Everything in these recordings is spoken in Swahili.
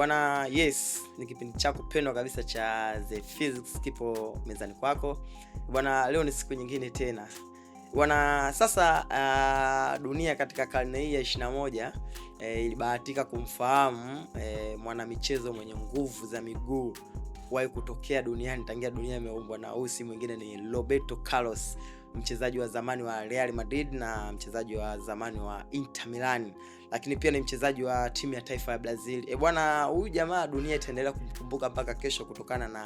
Bwana, yes, ni kipindi chako pendwa kabisa cha The Physics kipo mezani kwako. Bwana, leo ni siku nyingine tena. Bwana, sasa dunia katika karne hii ya 21 ilibahatika kumfahamu mwanamichezo mwenye nguvu za miguu kuwahi kutokea duniani tangia dunia imeumbwa, na huyu si mwingine ni Roberto Carlos, mchezaji wa zamani wa Real Madrid na mchezaji wa zamani wa Inter Milan, lakini pia ni mchezaji wa timu ya taifa ya Brazil. Bwana, huyu jamaa dunia itaendelea kumkumbuka mpaka kesho kutokana na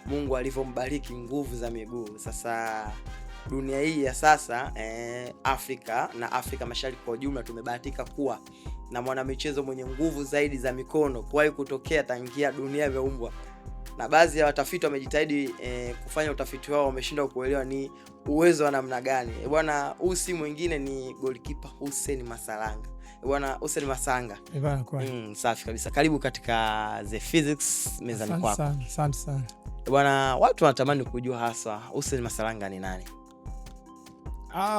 Mungu alivyombariki nguvu za miguu. Sasa dunia hii ya sasa Afrika na Afrika Mashariki kwa ujumla tumebahatika kuwa na mwanamichezo mwenye nguvu zaidi za mikono kuwahi kutokea tangia dunia imeumbwa. Na baadhi ya watafiti wamejitahidi kufanya utafiti wao, wameshindwa kuelewa ni uwezo wa namna gani. Bwana, huyu si mwingine ni goalkeeper Hussein Masalanga. Bwana, Hussein Masanga. Bwana, kwa safi kabisa. Karibu katika The Physics mezani kwako. Asante sana. Bwana, watu wanatamani kujua hasa Hussein Masalanga ni nani?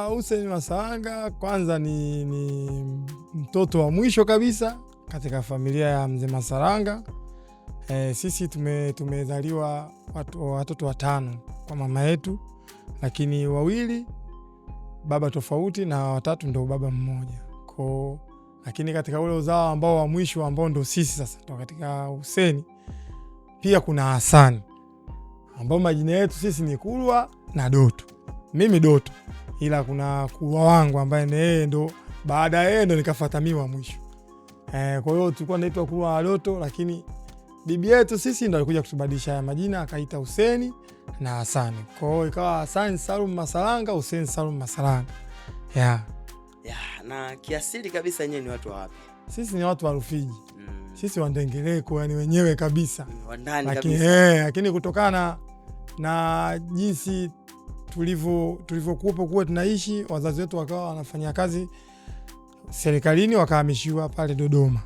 Hussein Masalanga kwanza ni mtoto wa mwisho kabisa katika familia ya mzee Masalanga. Sisi tumezaliwa watoto 5 kwa mama yetu, lakini 2 baba tofauti na 3 ndio baba mmoja. Lakini katika ule uzao ambao wa mwisho ambao ndio sisi sasa, ndio katika Hussein pia kuna Hassan, ambao majina yetu sisi ni Kulwa na Doto. Mimi Doto, ila kuna Kulwa wangu ambaye yeye ndo baada yeye ndo nikafuatamiwa mwisho. Kwa hiyo tulikuwa tunaitwa Kulwa na Doto, lakini bibi yetu sisi ndo alikuja kutubadilisha haya majina akaita Hussein na Hassan. Kwa hiyo ikawa Hassan Salum Masalanga, Hussein Salum Masalanga. Na kiasili kabisa yenyewe ni watu wa wapi? Sisi ni watu wa Rufiji. Sisi wa Ndengereko, yani wenyewe kabisa. Wa ndani kabisa. Lakini kutokana na jinsi tulivyokuwa kuwa tunaishi, wazazi wetu wakawa wanafanya kazi serikalini, wakahamishiwa pale Dodoma.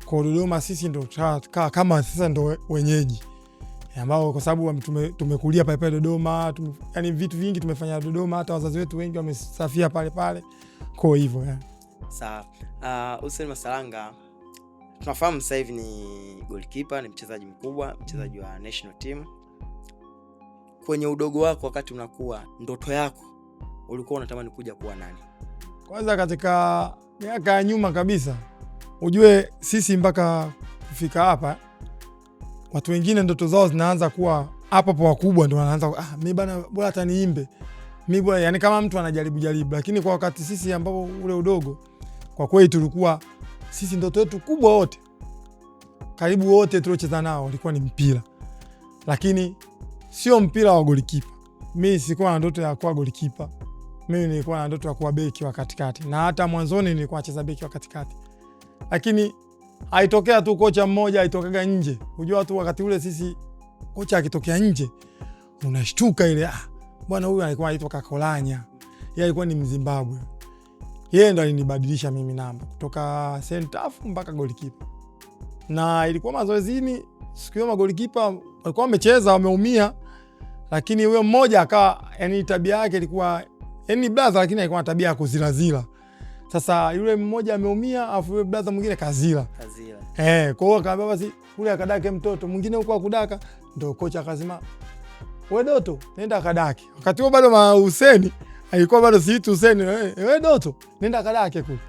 Kwa Dodoma sisi ndo kama sasa ndo wenyeji, ambao kwa sababu tumekulia pale Dodoma, yani vitu vingi tumefanya Dodoma, hata wazazi wetu wengi wamesafia pale. Kwa hivyo sawa. Hussein Masalanga tunafahamu sasa hivi ni goalkeeper, ni mchezaji mkubwa, mchezaji wa national team. Kwenye udogo wako wakati unakuwa, ndoto yako ulikuwa unatamani kuja kuwa nani? Kwanza katika miaka ya nyuma kabisa, ujue sisi mpaka kufika hapa, watu wengine ndoto zao zinaanza kuwa hapo wakubwa, ndio wanaanza mimi bana bora hata niimbe. Mimi bora, yani kama mtu anajaribu. Lakini kwa wakati sisi ambao ule udogo, kwa kweli tulikuwa sisi ndoto yetu kubwa wote, karibu wote tuliocheza nao walikuwa ni mpira. Lakini sio mpira wa goalkeeper. Mimi sikuwa na ndoto ya kuwa goalkeeper. Mimi nilikuwa na ndoto ya kuwa beki wa katikati. Na hata mwanzoni nilikuwa nacheza beki wa katikati. Lakini haitokea tu kocha mmoja aitokaga nje. Unajua watu wakati ule sisi kocha akitokea nje unashtuka ile bwana huyu alikuwa anaitwa Kakolanya. Yeye alikuwa ni Mzimbabwe. Yeye ndo alinibadilisha mimi namba kutoka center half mpaka goalkeeper. Na ilikuwa mazoezini, siku hiyo goalkeeper walikuwa wamecheza wameumia, lakini huyo mmoja akawa yani tabia yake ilikuwa yani brother, lakini alikuwa na tabia ya kuzilazila. Sasa yule mmoja ameumia, afu yule brother mwingine kazila. Kwa hiyo akaambia basi kule akadake mtoto, mwingine huko akudaka, ndio kocha akasema wewe Doto nenda akadake. Wakati huo bado Hussein alikuwa bado siitu Hussein, wewe Doto nenda akadake kule.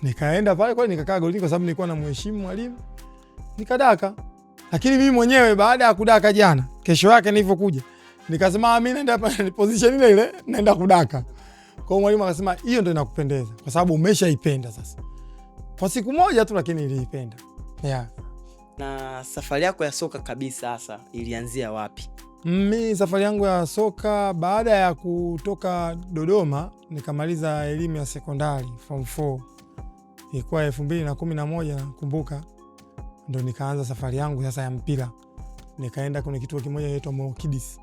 Nikaenda pale kwa nikakaa golini kwa sababu nilikuwa na mheshimu mwalimu. Nikadaka. Lakini mimi mwenyewe baada ya kudaka jana, kesho yake nilipokuja, nikasema mimi naenda hapa position ile naenda kudaka. Kwa hiyo mwalimu akasema hiyo ndio inakupendeza kwa sababu umeshaipenda sasa. Kwa siku moja tu lakini niliipenda. Na safari yako ya soka kabisa sasa ilianzia wapi? Mimi safari yangu ya soka baada ya kutoka Dodoma nikamaliza elimu ya sekondari form 4. Ilikuwa 2011 nakumbuka. Ndio nikaanza safari yangu sasa ya mpira. Nikaenda kwenye kituo kimoja kinaitwa Mokidis.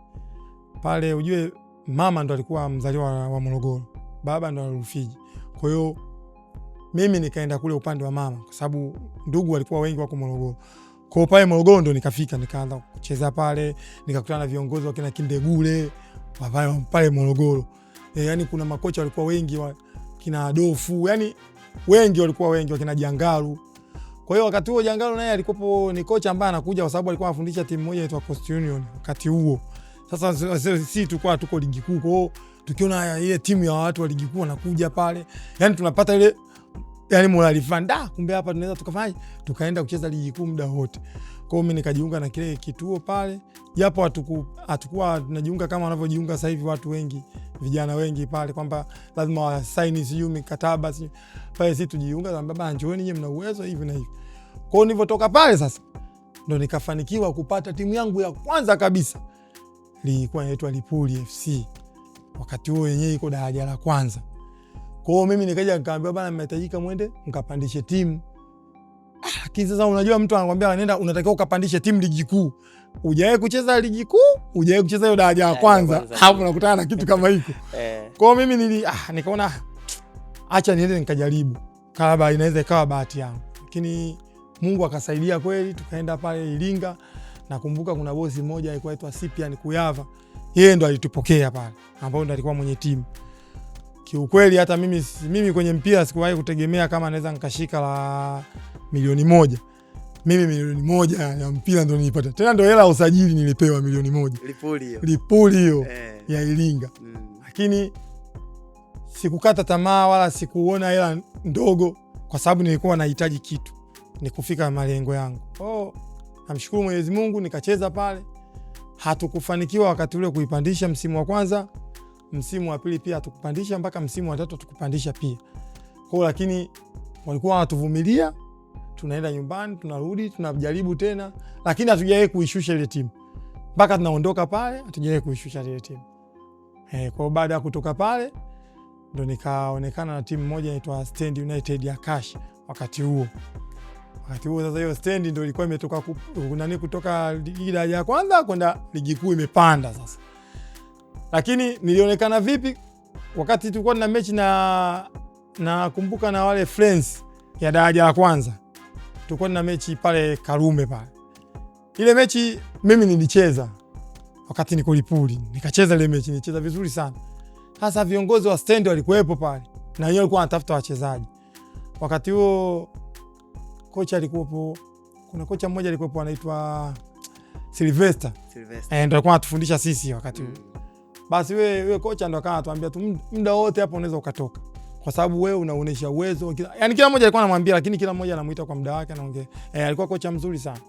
Pale ujue mama ndo alikuwa mzaliwa wa Morogoro, baba ndo wa Rufiji. Kwa hiyo mimi nikaenda kule upande wa mama kwa sababu ndugu walikuwa wengi wako Morogoro. Kwa hiyo pale Morogoro ndo nikafika, nikaanza kucheza pale, nikakutana na viongozi wa kina Kindegule pale Morogoro. Yani kuna makocha walikuwa wengi kina Adofu, yani wengi walikuwa wengi wakina Jangaru. Kwa hiyo wakati huo Jangalo naye alikuwa ni kocha ambaye anakuja kwa sababu alikuwa anafundisha timu moja inaitwa Coast Union wakati huo. Sasa sisi tulikuwa tuko ligi kuu, kwa hiyo tukiona ile timu ya watu wa ligi kuu wanakuja pale, yani tunapata ile yani morali fulani, kumbe hapa tunaweza tukafanya tukaenda kucheza ligi kuu muda wote. Kwa hiyo mimi nikajiunga na kile kituo pale, japo hatakuwa tunajiunga kama wanavyojiunga sasa hivi watu wengi, vijana wengi pale, kwamba lazima wasaini siyo mikataba siyo. Pale sisi tujiunga na baba, njooni nyinyi mna uwezo hivi na hivi. Kwa hiyo nilipotoka pale sasa ndo nikafanikiwa kupata timu yangu ya kwanza kabisa, ilikuwa inaitwa Lipuli FC. Wakati huo yenyewe iko daraja la kwanza. Kwa hiyo mimi nikaja nikaambia bana, mnahitajika mwende mkapandishe timu. Lakini sasa unajua mtu anakuambia nenda, unatakiwa ukapandishe timu ligi kuu. Hujawahi kucheza ligi kuu, hujawahi kucheza hiyo daraja la kwanza, hapo unakutana na kitu kama hiko. Kwa hiyo mimi nikaona acha niende nikajaribu. Kama inaweza ikawa bahati yangu. Lakini Mungu akasaidia kweli, tukaenda pale Iringa. Nakumbuka kuna bosi mmoja alikuwa aitwa Cyprian Kuyava. Yeye ndo alitupokea pale, ambao ndo alikuwa mwenye timu. Kiukweli hata mimi kwenye mpira sikuwahi kutegemea kama naweza nikashika la milioni 1. Mimi milioni 1 ya mpira ndo nilipata. Tena ndo hela ya usajili nilipewa milioni 1. Lipuli hiyo ya Iringa. Lakini sikukata tamaa wala sikuona hela ndogo, kwa sababu nilikuwa nahitaji kitu ni kufika malengo yangu. Namshukuru Mwenyezi Mungu, nikacheza pale. Hatukufanikiwa wakati ule kuipandisha msimu wa kwanza. Msimu wa pili pia hatukupandisha, mpaka msimu wa 3 tukupandisha pia. Kwa lakini walikuwa wanatuvumilia, tunaenda nyumbani, tunarudi, tunajaribu tena, lakini hatujawahi kuishusha ile timu. Mpaka tunaondoka pale, hatujawahi kuishusha ile timu. Kwa baada ya kutoka pale ndo nikaonekana na timu moja inaitwa Stand United ya Cash wakati huo. Sasa hiyo Stand ndio ilikuwa imetoka kutoka ligi daraja ya kwanza kwenda ligi kuu, imepanda sasa. Lakini nilionekana vipi wakati tulikuwa na mechi na kumbuka na wale Friends ya daraja la kwanza. Tulikuwa na mechi pale Karume pale. Ile mechi mimi nilicheza wakati niko Lipuli. Nikacheza ile mechi, nilicheza vizuri sana. Sasa viongozi wa Stand walikuwepo pale na wao walikuwa wanatafuta wachezaji. Wakati huo kocha alikuwepo, kuna kocha mmoja alikuwepo anaitwa Sylvester. Ndio alikuwa anatufundisha sisi wakati huo. Basi wewe kocha ndo akawa anatuambia tu muda wote hapo unaweza ukatoka, kwa sababu wewe unaonesha uwezo. Yaani kila mmoja alikuwa anamwambia, lakini kila mmoja anamuita kwa muda wake, anaongea. Alikuwa kocha mzuri sana.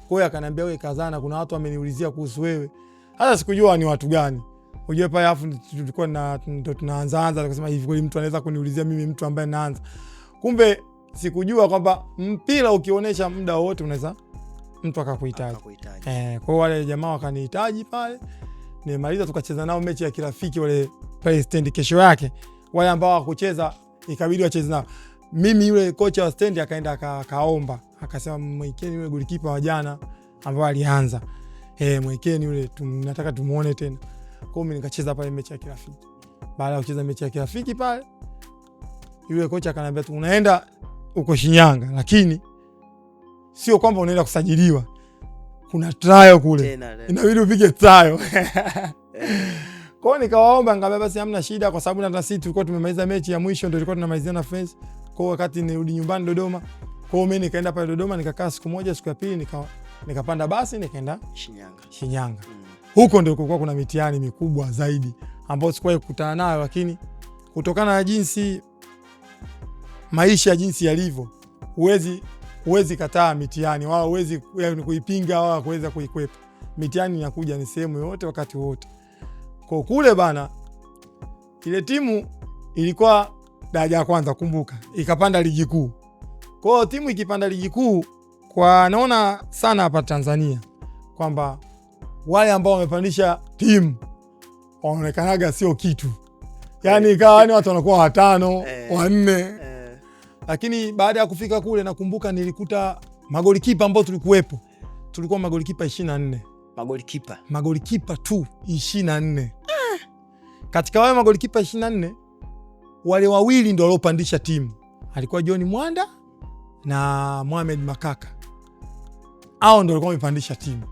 Kwa hiyo akaniambia, wewe kazana, kuna watu wameniulizia kuhusu wewe. Hata sikujua ni watu gani. Unajua pale afu tulikuwa ndo tunaanza tukasema hivi, kweli mtu anaweza kuniulizia mimi, mtu ambaye naanza. Kumbe sikujua kwamba mpira ukionesha muda wote unaweza mtu akakuhitaji. Kwa wale jamaa wakanihitaji pale. Nimemaliza, tukacheza nao mechi ya kirafiki wale pale Stand. Kesho yake wale ambao hawakucheza ikabidi wacheze nao. Mimi yule kocha wa Stand akaenda akaomba, akasema mwekeni yule golikipa wa jana ambao alianza. Mwekeni yule, tunataka tumuone tena. Kwa hiyo mimi nikacheza pale mechi ya kirafiki. Baada ya kucheza mechi ya kirafiki pale, yule kocha akaniambia tu unaenda uko Shinyanga, lakini sio kwamba unaenda kusajiliwa. Kuna trial kule. Inabidi upige trial. Kwa hiyo nikawaomba, ngambia basi hamna shida, kwa sababu hata sisi tulikuwa tumemaliza mechi ya mwisho, ndio tulikuwa tunamalizia na Friends. Kwa hiyo wakati nirudi nyumbani Dodoma, kwa hiyo mimi nikaenda pale Dodoma, nikakaa siku moja, siku ya pili nikapanda basi nikaenda Shinyanga. Huko ndio kulikuwa kuna mitihani mikubwa zaidi ambayo sikuwahi kukutana nayo, lakini kutokana na jinsi maisha jinsi yalivyo, huwezi kataa mitihani, wala huwezi kuipinga wala kuweza kuikwepa. Mitihani inakuja ni sehemu yote wakati wote. Kwa kule bana, ile timu ilikuwa daraja la kwanza, kumbuka, ikapanda ligi kuu. Kwa hiyo timu ikipanda ligi kuu, kwa naona sana hapa Tanzania kwamba wale ambao wamepandisha timu wanaonekanaga sio kitu. Yaani ikawa ni watu wanakuwa 5, 4. Lakini baada ya kufika kule, nakumbuka nilikuta magolikipa ambao tulikuwepo. Tulikuwa magolikipa 24. Magolikipa tu 24. Katika wale magolikipa 24, wale wawili ndio waliopandisha timu. Alikuwa John Mwanda na Mohamed Makaka. Hao ndio walikuwa wamepandisha timu.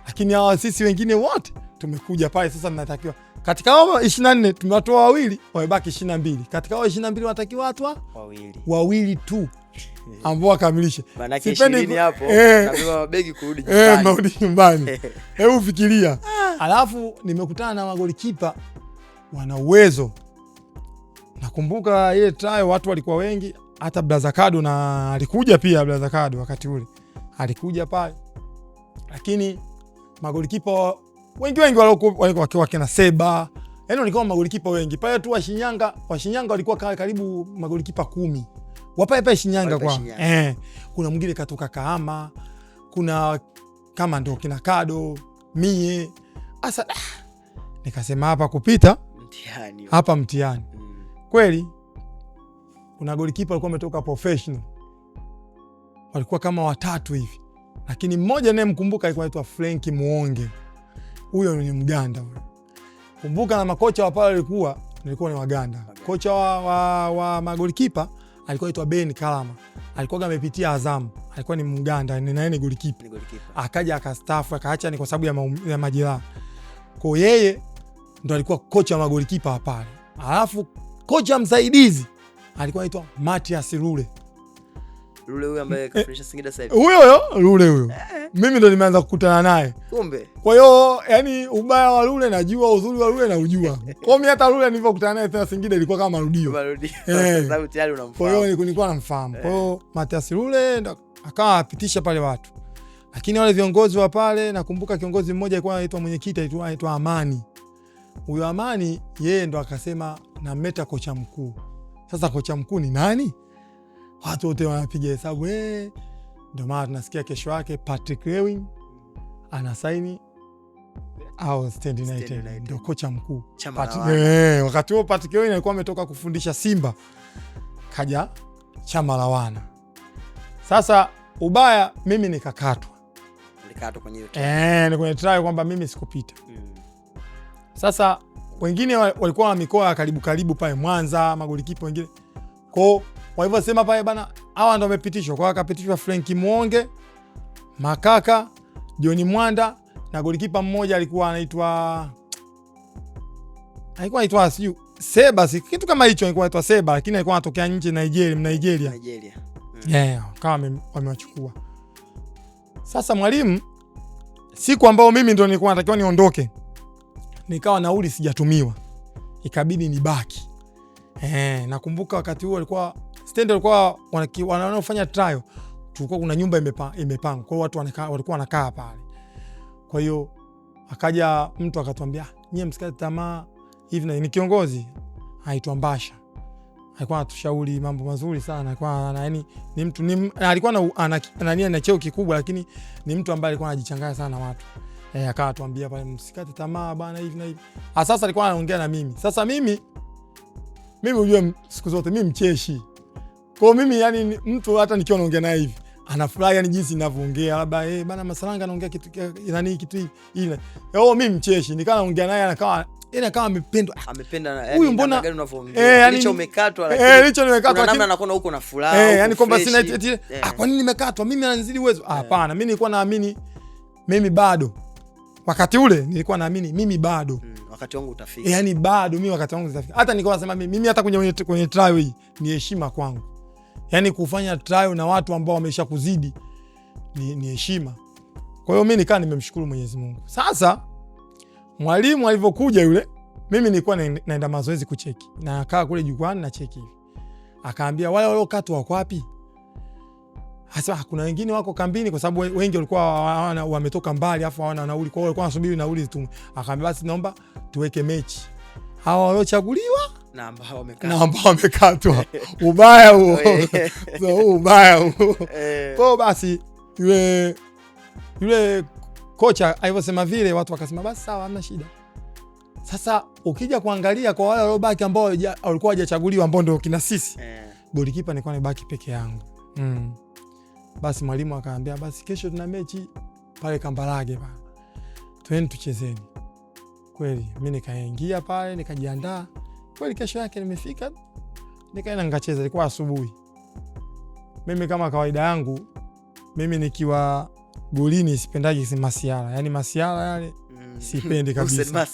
lakini hawa sisi wengine wote tumekuja pale. Sasa tunatakiwa katika hao 24 tumewatoa wawili, wamebaki 22. Katika hao 22 wanatakiwa watu wawili tu ambao wakamilishe. Maana 20 hapo na mabegi kurudi nyumbani. Marudi nyumbani. Hebu fikiria. Alafu nimekutana na magolikipa wana uwezo. Nakumbuka ile trial watu walikuwa wengi, hata Blaza Kado na alikuja pia. Blaza Kado wakati ule alikuja pale, lakini magolikipa wengi walikuwa kina Seba, yaani walikuwa magolikipa wengi pale tu. Wa Shinyanga walikuwa karibu magolikipa 10 wapale Shinyanga kwa kuna mwingine katoka Kahama, kuna kama ndo kina Kado mie. Asa nikasema hapa kupita mtihani, hapa mtihani kweli. Kuna golikipa alikuwa ametoka professional, walikuwa kama 3 hivi, lakini mmoja naye mkumbuka alikuwa anaitwa Frank Muonge. Huyo ni Mganda huyo. Kumbuka na makocha wa pale walikuwa ni Waganda. Kocha wa magolikipa alikuwa anaitwa Ben Kalama. Alikuwa amepitia Azam. Alikuwa ni Mganda, ni naye ni golikipa. Akaja akastaafu, akaacha ni kwa sababu ya majeraha. Kwa yeye ndo alikuwa kocha wa magolikipa wa pale. Alafu kocha msaidizi alikuwa anaitwa Matias Rule. Rule huyo ambaye kafundisha Singida sasa hivi. Huyo. Mimi ndo nimeanza kukutana naye. Kumbe. Kwa hiyo yani ubaya wa Rule najua, uzuri wa Rule naujua. Kwa hiyo hata Rule nilipokutana naye tena Singida ilikuwa kama marudio. Sababu tayari unamfahamu. Kwa hiyo nilikuwa namfahamu. Kwa hiyo Matias Rule ndo akawa apitisha pale watu. Lakini wale viongozi wa pale, nakumbuka kiongozi mmoja alikuwa anaitwa mwenyekiti anaitwa Amani. Huyo Amani yeye ndo akasema namleta kocha mkuu. Sasa kocha mkuu ni nani? Watu wote wanapiga hesabu. Ndio maana tunasikia kesho yake Patrick Lewin anasaini au Stand United ndio kocha mkuu. Wakati huo Patrick Lewin alikuwa ametoka kufundisha Simba, kaja Chama la Wana. Sasa ubaya mimi nikakatwa. Ulikatwa kwenye hiyo ni kwenye trial kwamba mimi sikupita. Sasa wengine walikuwa na mikoa karibu pale Mwanza, magolikipa wengine. Kwa walivyosema pale bana, hawa ndio wamepitishwa. Kwa akapitishwa Frank Muonge, Makaka, John Mwanda na golikipa mmoja alikuwa anaitwa siju Seba, si kitu kama hicho, alikuwa anaitwa Seba, lakini alikuwa anatokea nje Nigeria. Kama wamewachukua. Sasa mwalimu, siku ambao mimi ndio nilikuwa natakiwa niondoke, nikawa nauli sijatumiwa, ikabidi nibaki. Nakumbuka wakati huo walikuwa stand walikuwa wanaofanya trial, tulikuwa kuna nyumba imepangwa, kwa hiyo watu walikuwa wanakaa pale. Kwa hiyo akaja mtu akatuambia, nyie msikate tamaa hivi, na ni kiongozi aitwa Mbasha, alikuwa anatushauri mambo mazuri sana. Alikuwa yani ni mtu alikuwa ana cheo kikubwa, lakini ni mtu ambaye alikuwa anajichanganya sana na watu. Akawa atuambia pale, msikate tamaa bana, hivi na hivi. Sasa alikuwa anaongea na mimi. Sasa mimi unajua siku zote mimi mcheshi. Kwa mimi yani mtu hata nikiwa naongea naye hivi anafurahi, yani jinsi ninavyoongea, labda bana Masalanga anaongea kitu kitu hivi. Mimi mcheshi, nikawa naongea naye akawa amependa yani huyu mbona gani unavyoongea, licho umekatwa, lakini licho nimekatwa, namna anakuwa huko na furaha, yani kwamba sina kwa nini nimekatwa, mimi ananizidi uwezo. Hapana, mimi nilikuwa naamini mimi bado. Wakati ule nilikuwa naamini mimi bado wakati wangu utafika. Yani bado mimi wakati wangu utafika. Hata nilikuwa nasema mimi hata kwenye trial hii ni heshima kwangu. Yani kufanya trial na watu ambao wamesha kuzidi ni heshima. Kwa hiyo mimi nikaa nimemshukuru Mwenyezi Mungu. Sasa mwalimu alivyokuja yule, mimi nilikuwa naenda mazoezi kucheki. Na akaa kule jukwani na cheki hivi. Akaambia wale waliokatwa wako wapi? Hasa kuna wengine wako kambini kwa sababu wengi walikuwa wametoka mbali afu hawana nauli, kwa hiyo walikuwa wanasubiri nauli tu. Akaambia basi naomba tuweke mechi. Hawa waliochaguliwa na ambao wamekatwa. Ubaya huo. Ubaya huo. Kwa basi yule kocha alivyosema vile, watu wakasema basi sawa, hamna shida. Sasa ukija kuangalia kwa wale waliobaki ambao walikuwa hawajachaguliwa, ambao ndio kina sisi, golikipa nilikuwa nibaki peke yangu. Basi mwalimu akaambia basi kesho tuna mechi pale Kambarage bana, twende tuchezeni. Kweli mimi nikaingia pale nikajiandaa. Kweli kesho yake nimefika, nikaenda nikacheza. Ilikuwa asubuhi. Mimi kama kawaida yangu, mimi nikiwa golini sipendaji masiala. Yaani masiala yale sipendi kabisa.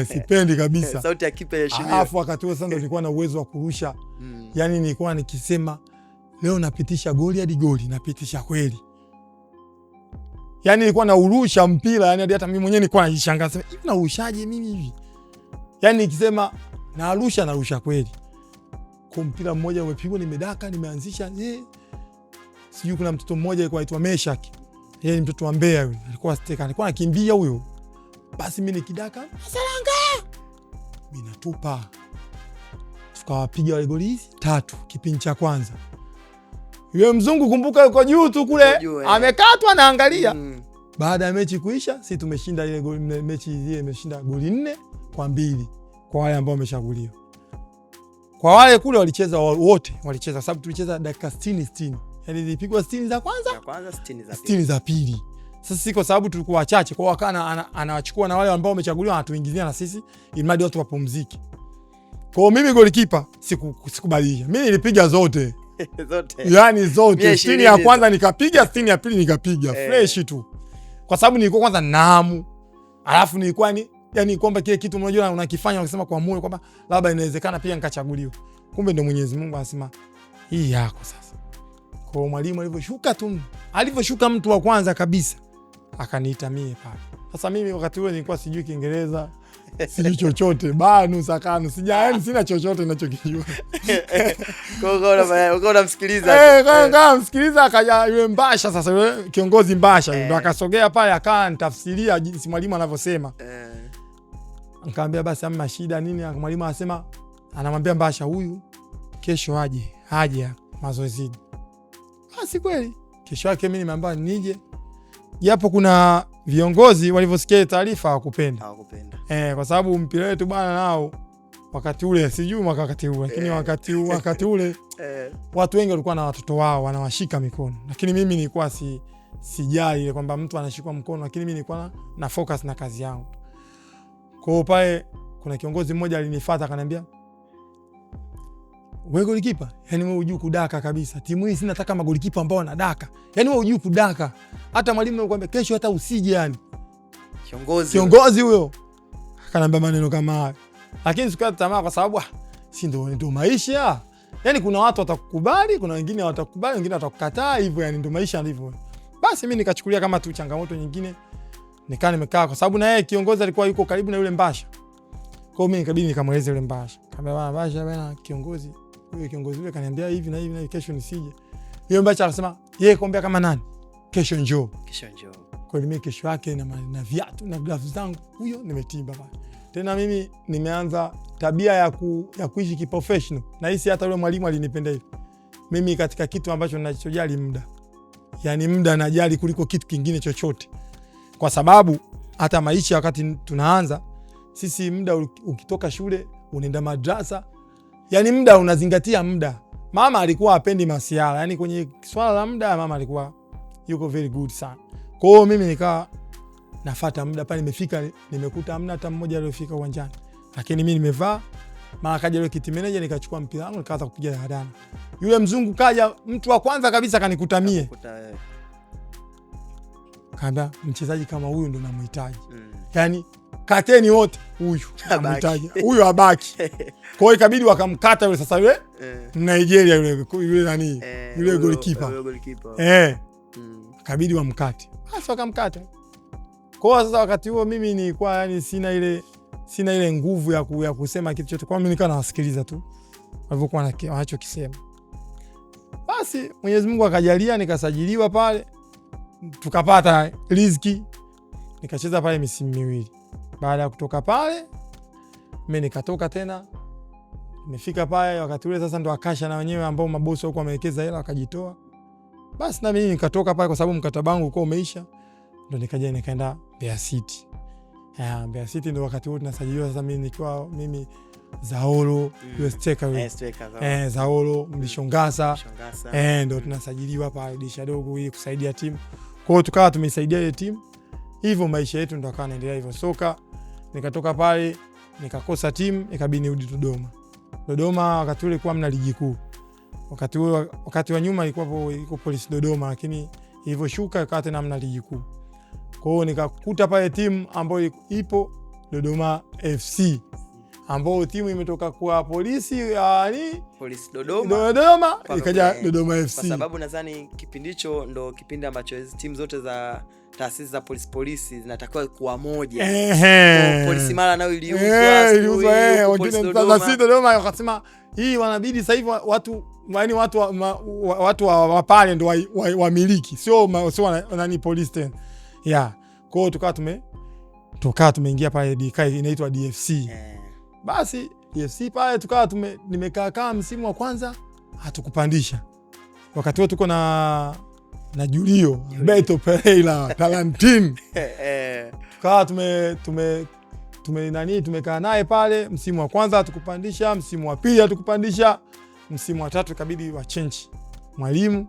Sipendi kabisa. Sauti ya kipa heshimiwa. Alafu wakati huo sasa ndo nilikuwa na uwezo wa kurusha. Yaani nilikuwa nikisema leo napitisha goli hadi goli, napitisha kweli. Yaani nilikuwa naurusha mpira, yani hata mimi mwenyewe nilikuwa najishangaa sema hivi naurushaje mimi hivi? Yaani nikisema narusha kweli. Kwa mpira mmoja umepigwa nimedaka, nimeanzisha sijui kuna mtoto mmoja alikuwa anaitwa Meshak. Yeye ni mtoto wa Mbeya yule. Alikuwa steka, alikuwa anakimbia huyo. Basi mimi nikidaka, Salanga. Mimi natupa. Tukawapiga wale goli 3 kipindi cha kwanza. Yule mzungu kumbuka yuko juu tu kule, amekatwa anaangalia. Baada ya mechi kuisha, sisi tumeshinda ile goli, mechi ile imeshinda goli 4-2 kwa wale ambao wameshaguliwa. Kwa wale kule walicheza wote, walicheza sababu tulicheza dakika 60. Yaani zilipigwa 60 za kwanza, 60 za pili. Sasa sisi kwa sababu tulikuwa wachache, kwa wakana anawachukua na wale ambao wamechaguliwa anatuingizia na sisi ili mradi watu wapumzike. Kwa mimi golikipa sikubadilisha. Mimi nilipiga zote. Yaani zote. 60 ya kwanza nikapiga, 60 ya pili nikapiga. Fresh tu. Kwa sababu nilikuwa kwanza namu. Alafu nilikuwa yani kwamba kile kitu unajua unakifanya unasema kwa moyo kwamba labda inawezekana pia nikachaguliwa. Kumbe ndio Mwenyezi Mungu anasema hii yako sasa. Kwa mwalimu alivyoshuka mtu wa kwanza kabisa akaniita mie pale. Sasa mimi wakati ule nilikuwa sijui Kiingereza, sijui chochote, banu sakanu, sina chochote ninachokijua. Kwa unamsikiliza. Kama msikiliza akaja yule Mbasha sasa yule kiongozi Mbasha ndo akasogea pale akawa nitafsiria jinsi mwalimu anavyosema. Nikamwambia basi hamna shida nini, mwalimu anasema anamwambia Mbasha huyu kesho aje mazoezini. Basi kweli kesho yake mimi nimeambiwa nije. Japo kuna viongozi walivyosikia taarifa hawakupenda. Kwa sababu mpira wetu bwana nao wakati ule sijui wakati ule lakini wakati ule watu wengi walikuwa na watoto wao wanawashika mikono. Lakini mimi nilikuwa sijali ile kwamba mtu anashikwa mkono, lakini mimi nilikuwa na focus na kazi yangu. Kwa hiyo pale kuna kiongozi mmoja alinifuata akaniambia, wewe golikipa, yani wewe hujui kudaka kabisa. Timu hii sina taka magolikipa ambao wanadaka. Yani wewe hujui kudaka. Hata mwalimu anakuambia kesho hata usije yani. Kiongozi huyo. Akaniambia maneno kama hayo. Lakini sikukata tamaa kwa sababu si ndio maisha. Yani kuna watu watakukubali, kuna wengine hawatakubali, wengine watakukataa hivyo, yani ndio maisha ndivyo. Basi mimi nikachukulia kama tu changamoto nyingine. Nikaa nimekaa kwa sababu na yeye kiongozi alikuwa yuko karibu na yule Mbasha. Kwa hiyo mimi nikabidi nikamweleza yule Mbasha. Kaambia bwana Mbasha bwana kiongozi yule kaniambia hivi na hivi na kesho nisije. Yule Mbasha akasema yeye kuambia kama nani? Kesho njoo. Kwa hiyo mimi kesho yake na viatu na gloves zangu huyo nimetimba bwana. Tena mimi nimeanza tabia ya kuishi kiprofessional. Na hisi hata yule mwalimu alinipenda hivi. Mimi katika kitu ambacho ninachojali muda. Yaani muda najali kuliko kitu kingine chochote. Kwa sababu hata maisha wakati tunaanza sisi muda ukitoka shule unaenda madrasa, yani muda unazingatia muda. Mama alikuwa hapendi masiala, yani kwenye swala la muda mama alikuwa yuko very good sana. Kwa hiyo mimi nikawa nafuata muda pale, nimefika nimekuta hamna hata mmoja aliyefika uwanjani. Lakini mimi nimevaa, mara kaja yule kit manager nikachukua mpira wangu nikaanza kupiga hadana. Yule mzungu kaja mtu wa kwanza kabisa kanikutamie. Kaambia mchezaji kama huyu ndo namhitaji. Yani kateni wote huyu namhitaji. Huyu abaki. Kwa hiyo ikabidi wakamkata yule sasa yule Nigeria yule nani? Yule golikipa. Ikabidi wamkate. Basi wakamkata. Kwa hiyo sasa wakati huo mimi nilikuwa yani sina ile nguvu ya kusema kitu chochote. Kwa mimi nikawa nawasikiliza tu walivyokuwa wanachokisema. Basi Mwenyezi Mungu akajalia nikasajiliwa pale. Tukapata riziki. Nikacheza pale misimu 2. Baada ya kutoka pale mimi nikatoka tena. Nimefika pale wakati ule sasa ndo akasha na wenyewe ambao mabosi wako wamewekeza hela wakajitoa. Basi na mimi nikatoka pale kwa sababu mkataba wangu ulikuwa umeisha. Ndo nikaenda Mbeya City. Mbeya City ndo wakati wote tunasajiliwa sasa mimi Zaolo, Zaolo, Mlishongasa. Ndo tunasajiliwa pale dirisha dogo ili kusaidia timu. Kwa hiyo tukawa tumeisaidia ile timu. Hivyo maisha yetu ndo akawa naendelea hivyo. Soka nikatoka pale nikakosa timu ikabidi nirudi Dodoma. Dodoma wakati ule ilikuwa mna ligi kuu. Wakati wa nyuma ilikuwa iko Polisi Dodoma, lakini hivyo shuka ikawa tena hamna ligi kuu. Kwa hiyo nikakuta pale timu ambayo ipo Dodoma FC, ambayo timu imetoka kwa Polisi Polisi Dodoma ikaja Dodoma FC, kwa sababu nadhani kipindi hicho ndo kipindi ambacho timu zote za taasisi za polisi zinatakiwa kuwa moja. Polisi Mara nayo iliuzwa wengine sasa Dodoma wakasema hii wanabidi sasa hivi watu wa pale ndo wamiliki, sio nani polisi tena. Kwa hiyo tukawa tumeingia pale inaitwa DFC. Basi DFC pale tukawa nimekaa msimu wa kwanza hatukupandisha. Wakati huo tuko na Julio Beto Pereira Talantin. Tukawa tumekaa naye pale msimu wa kwanza hatukupandisha, msimu wa pili hatukupandisha, msimu wa tatu ikabidi wa change mwalimu.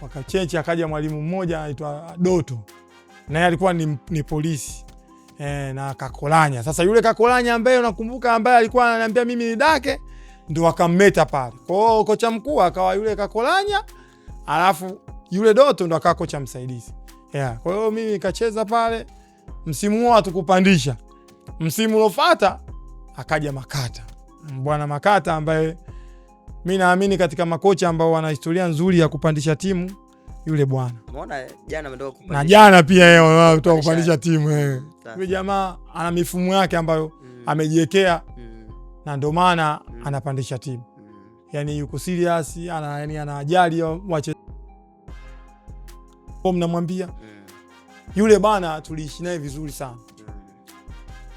Wakachange, akaja mwalimu mmoja anaitwa Doto. Naye alikuwa ni polisi. Na Kakolanya. Sasa yule Kakolanya ambaye unakumbuka, ambaye alikuwa ananiambia mimi ni dake, ndio wakammeta pale. Kwa hiyo kocha mkuu akawa yule Kakolanya, alafu yule Doto ndo akawa kocha msaidizi. Kwa hiyo mimi nikacheza pale. Msimu huo hatukupandisha. Msimu uliofuata akaja Makata. Bwana Makata ambaye mimi naamini katika makocha ambao wana historia nzuri ya kupandisha timu, yule bwana. Umeona jana ametoka kupandisha. Na jana pia yeye ametoka kupandisha timu. Yule jamaa ana mifumo yake ambayo amejiwekea, na ndio maana anapandisha timu. Yani yuko serious, anajali wachezaji. Mnamwambia yule bana, tuliishi naye vizuri sana.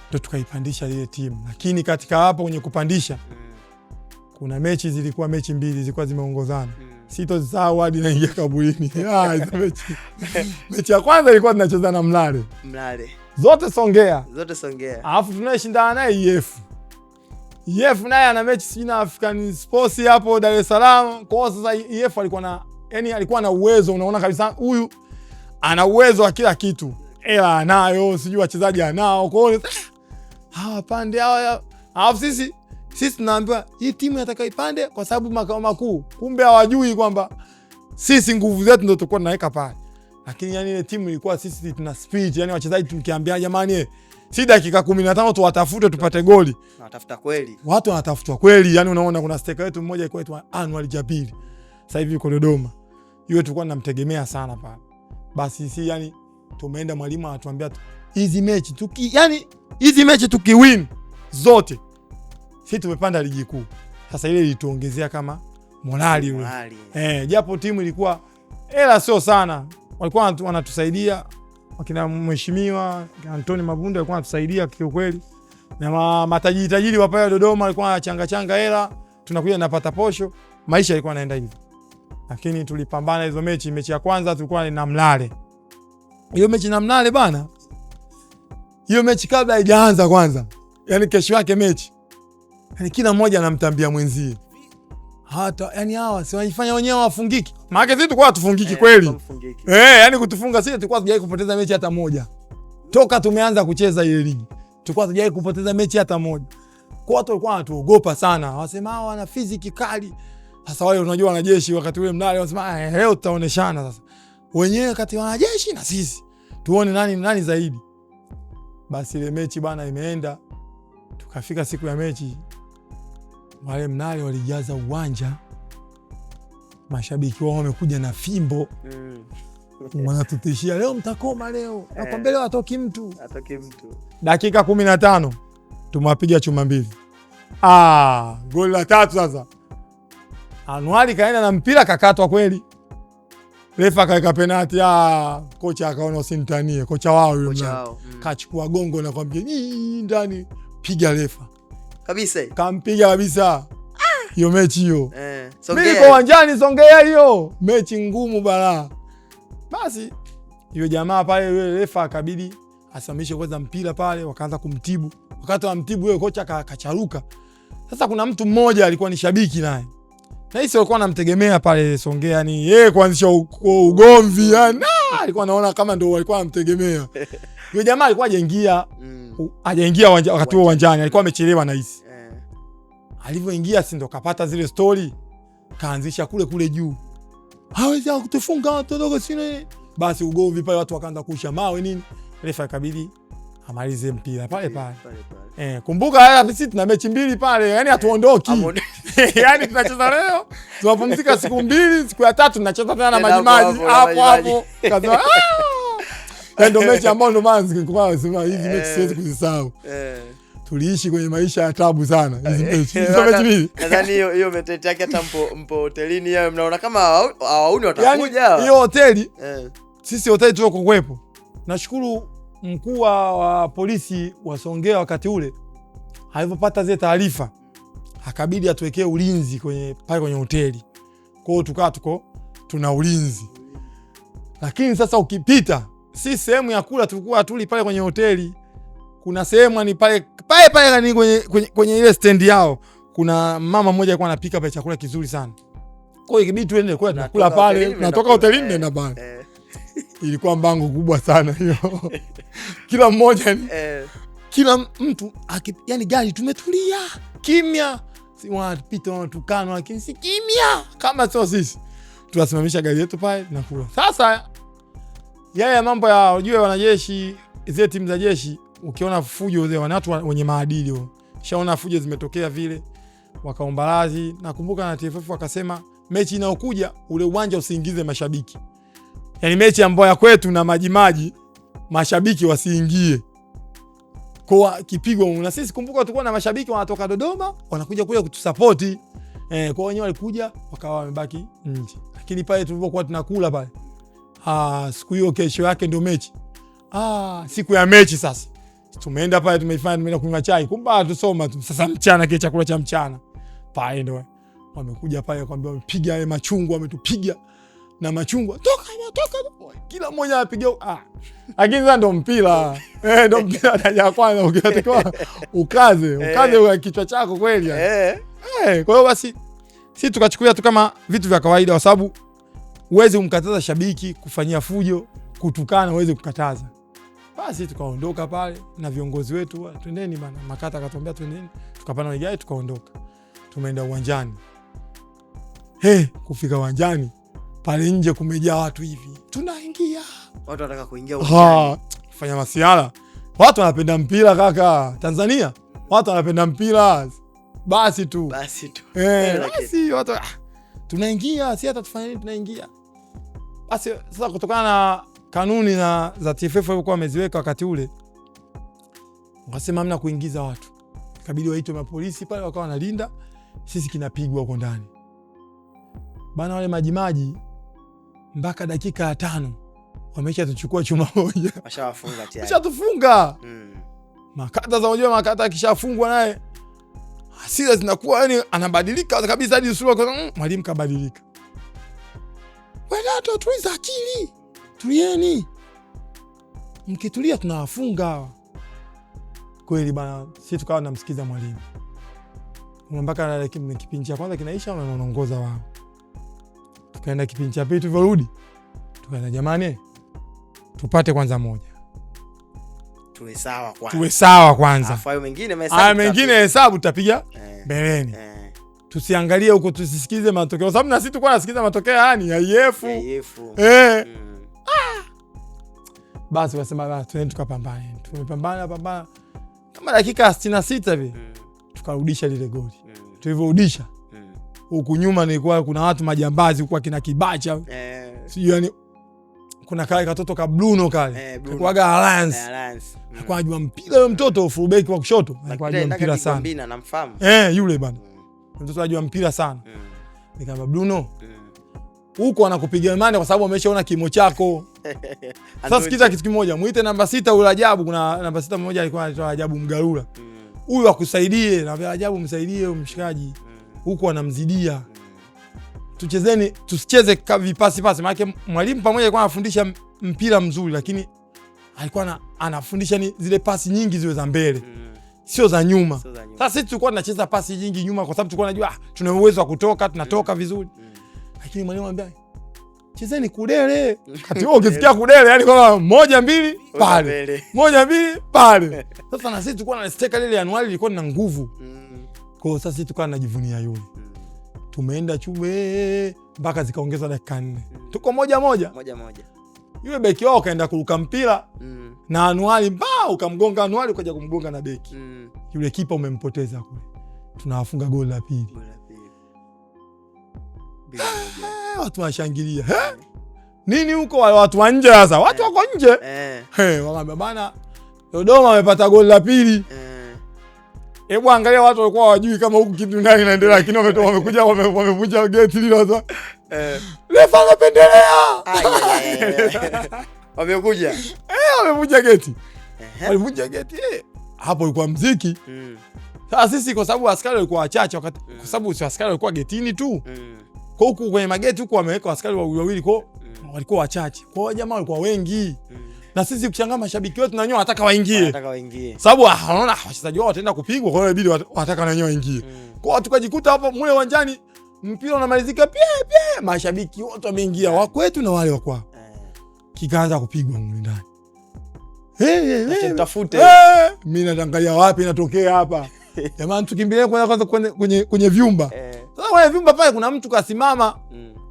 Ndio tukaipandisha ile timu. Lakini katika hapo kwenye kupandisha kuna zilikuwa mechi mbili zilikuwa zimeongozana. Sitosahau hadi naingia kaburini. Mechi ya kwanza ilikuwa tunacheza na Mlale. Zote Songea. Alafu tunashindana naye EF naye ana mechi na African Sports hapo Dar es Salaam. Kwa sasa EF alikuwa na uwezo, unaona kabisa huyu ana uwezo wa kila kitu. Ela anayo, sijui wachezaji anao. Kwa hiyo hawa pande hawa. Alafu sisi tunaambiwa hii timu inataka ipande kwa sababu makao makuu. Kumbe hawajui kwamba sisi nguvu zetu ndio tulikuwa tunaweka pale. Lakini yani ile timu ilikuwa sisi tuna spirit, yani wachezaji tukiambia jamani si dakika 15 tuwatafute tupate goli. Wanatafuta kweli. Watu wanatafutwa kweli. Yani unaona kuna striker wetu mmoja alikuwa Anwar Jabiri. Sasa hivi yuko Dodoma. Yule tulikuwa tunamtegemea sana pale. Basi sisi yani tumeenda, mwalimu anatuambia hizi mechi tukiwin zote sisi tumepanda ligi kuu. Sasa ile ilituongezea kama morali. Japo timu ilikuwa sio sana. Walikuwa wanatusaidia wakina mheshimiwa Antoni Mabunda, alikuwa anatusaidia kiukweli. Na matajiri wa pale Dodoma walikuwa wanachanga hela, tunakuja napata posho. Maisha yalikuwa yanaenda hivyo. Lakini tulipambana hizo mechi. Mechi ya kwanza tulikuwa na Mlale. Hiyo mechi na Mlale bana. Hiyo mechi kabla haijaanza kwanza, yani kesho yake mechi, yani kila mmoja anamtambia mwenzie. Hata yani hawa si wanajifanya wenyewe wafungiki. Maana sisi tulikuwa hatufungiki kweli. Yani kutufunga sisi tulikuwa hatujawahi kupoteza mechi hata moja. Toka tumeanza kucheza ile ligi. Tulikuwa hatujawahi kupoteza mechi hata moja. Kwa watu walikuwa wanatuogopa sana. Wasema hawa wana fiziki kali. Sasa wale unajua wanajeshi wakati ule Mlale wanasema leo tutaoneshana sasa. Wenyewe kati ya wanajeshi na sisi. Tuone nani zaidi. Basi ile mechi bana imeenda. Tukafika siku ya mechi. Wale Mlale walijaza uwanja. Mashabiki wao wamekuja na fimbo. Wanatutishia leo mtakoma leo. Nakwambia leo atoki mtu. Dakika 15 tumewapiga chuma mbili. Goli la tatu sasa. Anuari kaenda na mpira kakatwa kweli. Refa kaweka penalti. Kocha akaona usinitanie. Kocha wao yule kachukua gongo na kwambia ndani piga refa. Kabisa. Kampiga kabisa. Hiyo mechi hiyo. Mimi niko uwanjani Songea hiyo. Mechi ngumu bala. Basi yule jamaa pale yule refa akabidi asimamishe kwanza mpira pale, wakaanza kumtibu. Wakati wa mtibu yule kocha kacharuka. Sasa kuna mtu mmoja alikuwa ni shabiki naye. Na hisi walikuwa wanamtegemea pale Songea, yani yeye kuanzisha ugomvi yani. Alikuwa anaona kama ndio walikuwa wanamtegemea. Yule jamaa alikuwa hajaingia wakati wa uwanjani, alikuwa amechelewa na hisi. Alivyoingia si ndo kapata zile story, kaanzisha kule juu. hawezi kutufunga watu dogo sine. Basi ugomvi pale, watu wakaanza kurusha mawe nini, refa ikabidi amalize mpira pale pale. Kumbuka sisi tuna mechi 2 pale, yani hatuondoki. Yani tunacheza leo, tunapumzika siku 2, siku ya 3 tunacheza tena na Majimaji hapo. Kaza ndio mechi ambayo ndo maana zingekuwa nasema hizi mechi siwezi kuzisahau. Tuliishi kwenye maisha ya tabu sana hizi mechi. Nadhani hiyo mentality yake hata mpo hotelini yao mnaona kama hawauni watakuja. Yani hiyo hoteli sisi hoteli tuko kuwepo. Nashukuru mkuu wa polisi wa Songea wakati ule alipopata zile taarifa akabidi atuwekee ulinzi pale kwenye hoteli. Kwa hiyo tuko tuna ulinzi. Lakini sasa ukipita, si sehemu ya kula tulikuwa tuli pale kwenye hoteli. Kuna sehemu ni pale ni kwenye ile stand yao. Kuna mama mmoja alikuwa anapika pale chakula kizuri sana. Kwa hiyo ikibidi tuende kwa tunakula pale, tunatoka hotelini nenda pale. Ilikuwa mbango kubwa sana hiyo. Kila mmoja kila mtu yani gari tumetulia kimya, si wanapita wanatukana, lakini si kimya kama sio sisi. Tunasimamisha gari yetu pale na kula. Sasa yale mambo ya unajue wanajeshi, zile timu za jeshi, ukiona fujo zile watu wenye maadili wao. Shaona fujo zimetokea vile, wakaomba radhi. Nakumbuka na TFF wakasema mechi inayokuja ule uwanja usiingize mashabiki. Yani mechi ambayo ya kwetu na Majimaji mashabiki wasiingie. Kwa kipigo na sisi kumbuka tulikuwa na mashabiki wanatoka Dodoma wanakuja kutusupport. Kwa wenyewe walikuja wakawa wamebaki nje. Lakini pale tulipokuwa tunakula pale. Siku hiyo kesho yake ndio mechi. Siku ya mechi sasa. Tumeenda pale tumeenda kunywa chai. Kumbe tusoma tu sasa mchana kile chakula cha mchana. Pale ndio wamekuja pale kwambia wamepiga yale machungwa, wametupiga na machungwa. Toka. Kila mmoja anapiga. Lakini sasa ndo mpira. Ndo mpira daraja kwanza ukitakiwa ukaze kichwa chako kweli yani. Kwa hiyo basi sisi tukachukulia tu kama vitu vya kawaida, kwa sababu uweze kumkataza shabiki kufanyia fujo, kutukana uweze kukataza. Basi tukaondoka pale na viongozi wetu, twendeni bana. Makata akatuambia twendeni, tukapanda gari tukaondoka. Tumeenda uwanjani. Kufika uwanjani pale nje kumejaa watu hivi. Tunaingia. Watu wanataka kuingia uwanjani. Kufanya masiala. Watu wanapenda mpira kaka. Tanzania watu wanapenda mpira. Basi tu. Basi watu tunaingia, si hata tufanye nini tunaingia. Basi sasa kutokana na kanuni za TFF walikuwa wameziweka wakati ule, wakasema hamna kuingiza watu. Ikabidi waitwe mapolisi pale wakawa wanalinda, sisi kinapigwa huko ndani. Bana wale Majimaji mpaka dakika ya 5 wamesha tuchukua chuma moja. Washawafunga tayari. Washatufunga. Makata za unajua makata akishafungwa naye hasira zinakuwa yani anabadilika kabisa hadi sura kwa mwalimu kabadilika. Wewe hata tuiza akili. Tulieni. Mkitulia tunawafunga. Kweli bana sisi tukawa tunamsikiza mwalimu. Mpaka kipindi cha kwanza kinaisha wanaongoza wao. Tukaenda kipindi cha pili tulivyorudi. Tukaenda jamani tupate kwanza moja. Tuwe sawa kwanza. Hayo mengine hesabu tutapiga mbeleni. Tusiangalie huko, tusisikize matokeo. Sababu na sisi tulikuwa tunasikiza matokeo yani ya IF. Basi wasema twende tukapambane. Tumepambana kama dakika 66 hivi. Tukarudisha lile goli. Tulivyorudisha huku nyuma nilikuwa kuna watu majambazi huko kina Kibacha. Sio yani kuna kale katoto ka Bruno kale. Kwa Alliance. Alikuwa anajua mpira yule mtoto fullback wa kushoto. Alikuwa anajua mpira sana. Namfahamu. Yule bana. Mtoto anajua mpira sana. Nikamwambia Bruno. Huko anakupigia mande kwa sababu ameshaona kimo chako. Sasa sikiza kitu kimoja, muite namba 6 ule Ajabu. Kuna namba 6 mmoja alikuwa anaitwa Ajabu Mgarula. Huyu akusaidie, na vile Ajabu msaidie mshikaji. Huko anamzidia. Tusicheze vipasi maana mwalimu pamoja alikuwa anafundisha mpira mzuri, lakini alikuwa anafundisha ni zile pasi nyingi ziwe za mbele. Sio za nyuma. Sasa sisi tulikuwa tunacheza pasi nyingi nyuma kwa sababu tulikuwa tunajua tuna uwezo wa kutoka, tunatoka vizuri. Lakini mwalimu anambia chezeni kudele. Kati wewe ukisikia kudele yani kwa 1-2 pale. 1-2 pale. Sasa na sisi tulikuwa na steka ile Januari ilikuwa na nguvu. Kwa sasa sisi tulikuwa tunajivunia yule. tumeenda Chube mpaka zikaongezwa dakika 4. Tuko moja moja. Yule beki wao kaenda kuruka mpira na Anuari ukamgonga Anuari, ukaja kumgonga na beki. Yule kipa umempoteza kule. Tunawafunga goli la pili. Watu washangilia. Nini huko watu wa nje sasa? Watu wako nje. Wakaambia bana Dodoma wamepata goli la pili. Hebu angalia, watu walikuwa hawajui kama huku kitu ndani inaendelea, lakini wamekuja wamevunja geti lile sasa. Refa anapendelea. Wamevunja geti. Walivunja geti. Hapo ilikuwa muziki. Sasa sisi kwa sababu askari walikuwa wachache kwa sababu si askari walikuwa getini tu. Kwa huku kwenye mageti huku wameweka askari wawili kwa walikuwa wachache. Kwa hiyo jamaa walikuwa wengi. Na sisi ukishangaa mashabiki wetu na wenyewe wanataka waingie. Sababu wanaona wachezaji wao wataenda kupigwa, kwa hiyo inabidi wanataka na wenyewe waingie. Kwa hiyo tukajikuta hapo mule uwanjani mpira unamalizika pia mashabiki wote wameingia, wa kwetu na wale wa kwao. Kikaanza kupigwa mule ndani. Tafute. Mimi naangalia wapi inatokea hapa. Jamani tukimbilie kwanza kwenye vyumba. Sasa kwenye vyumba pale kuna mtu kasimama.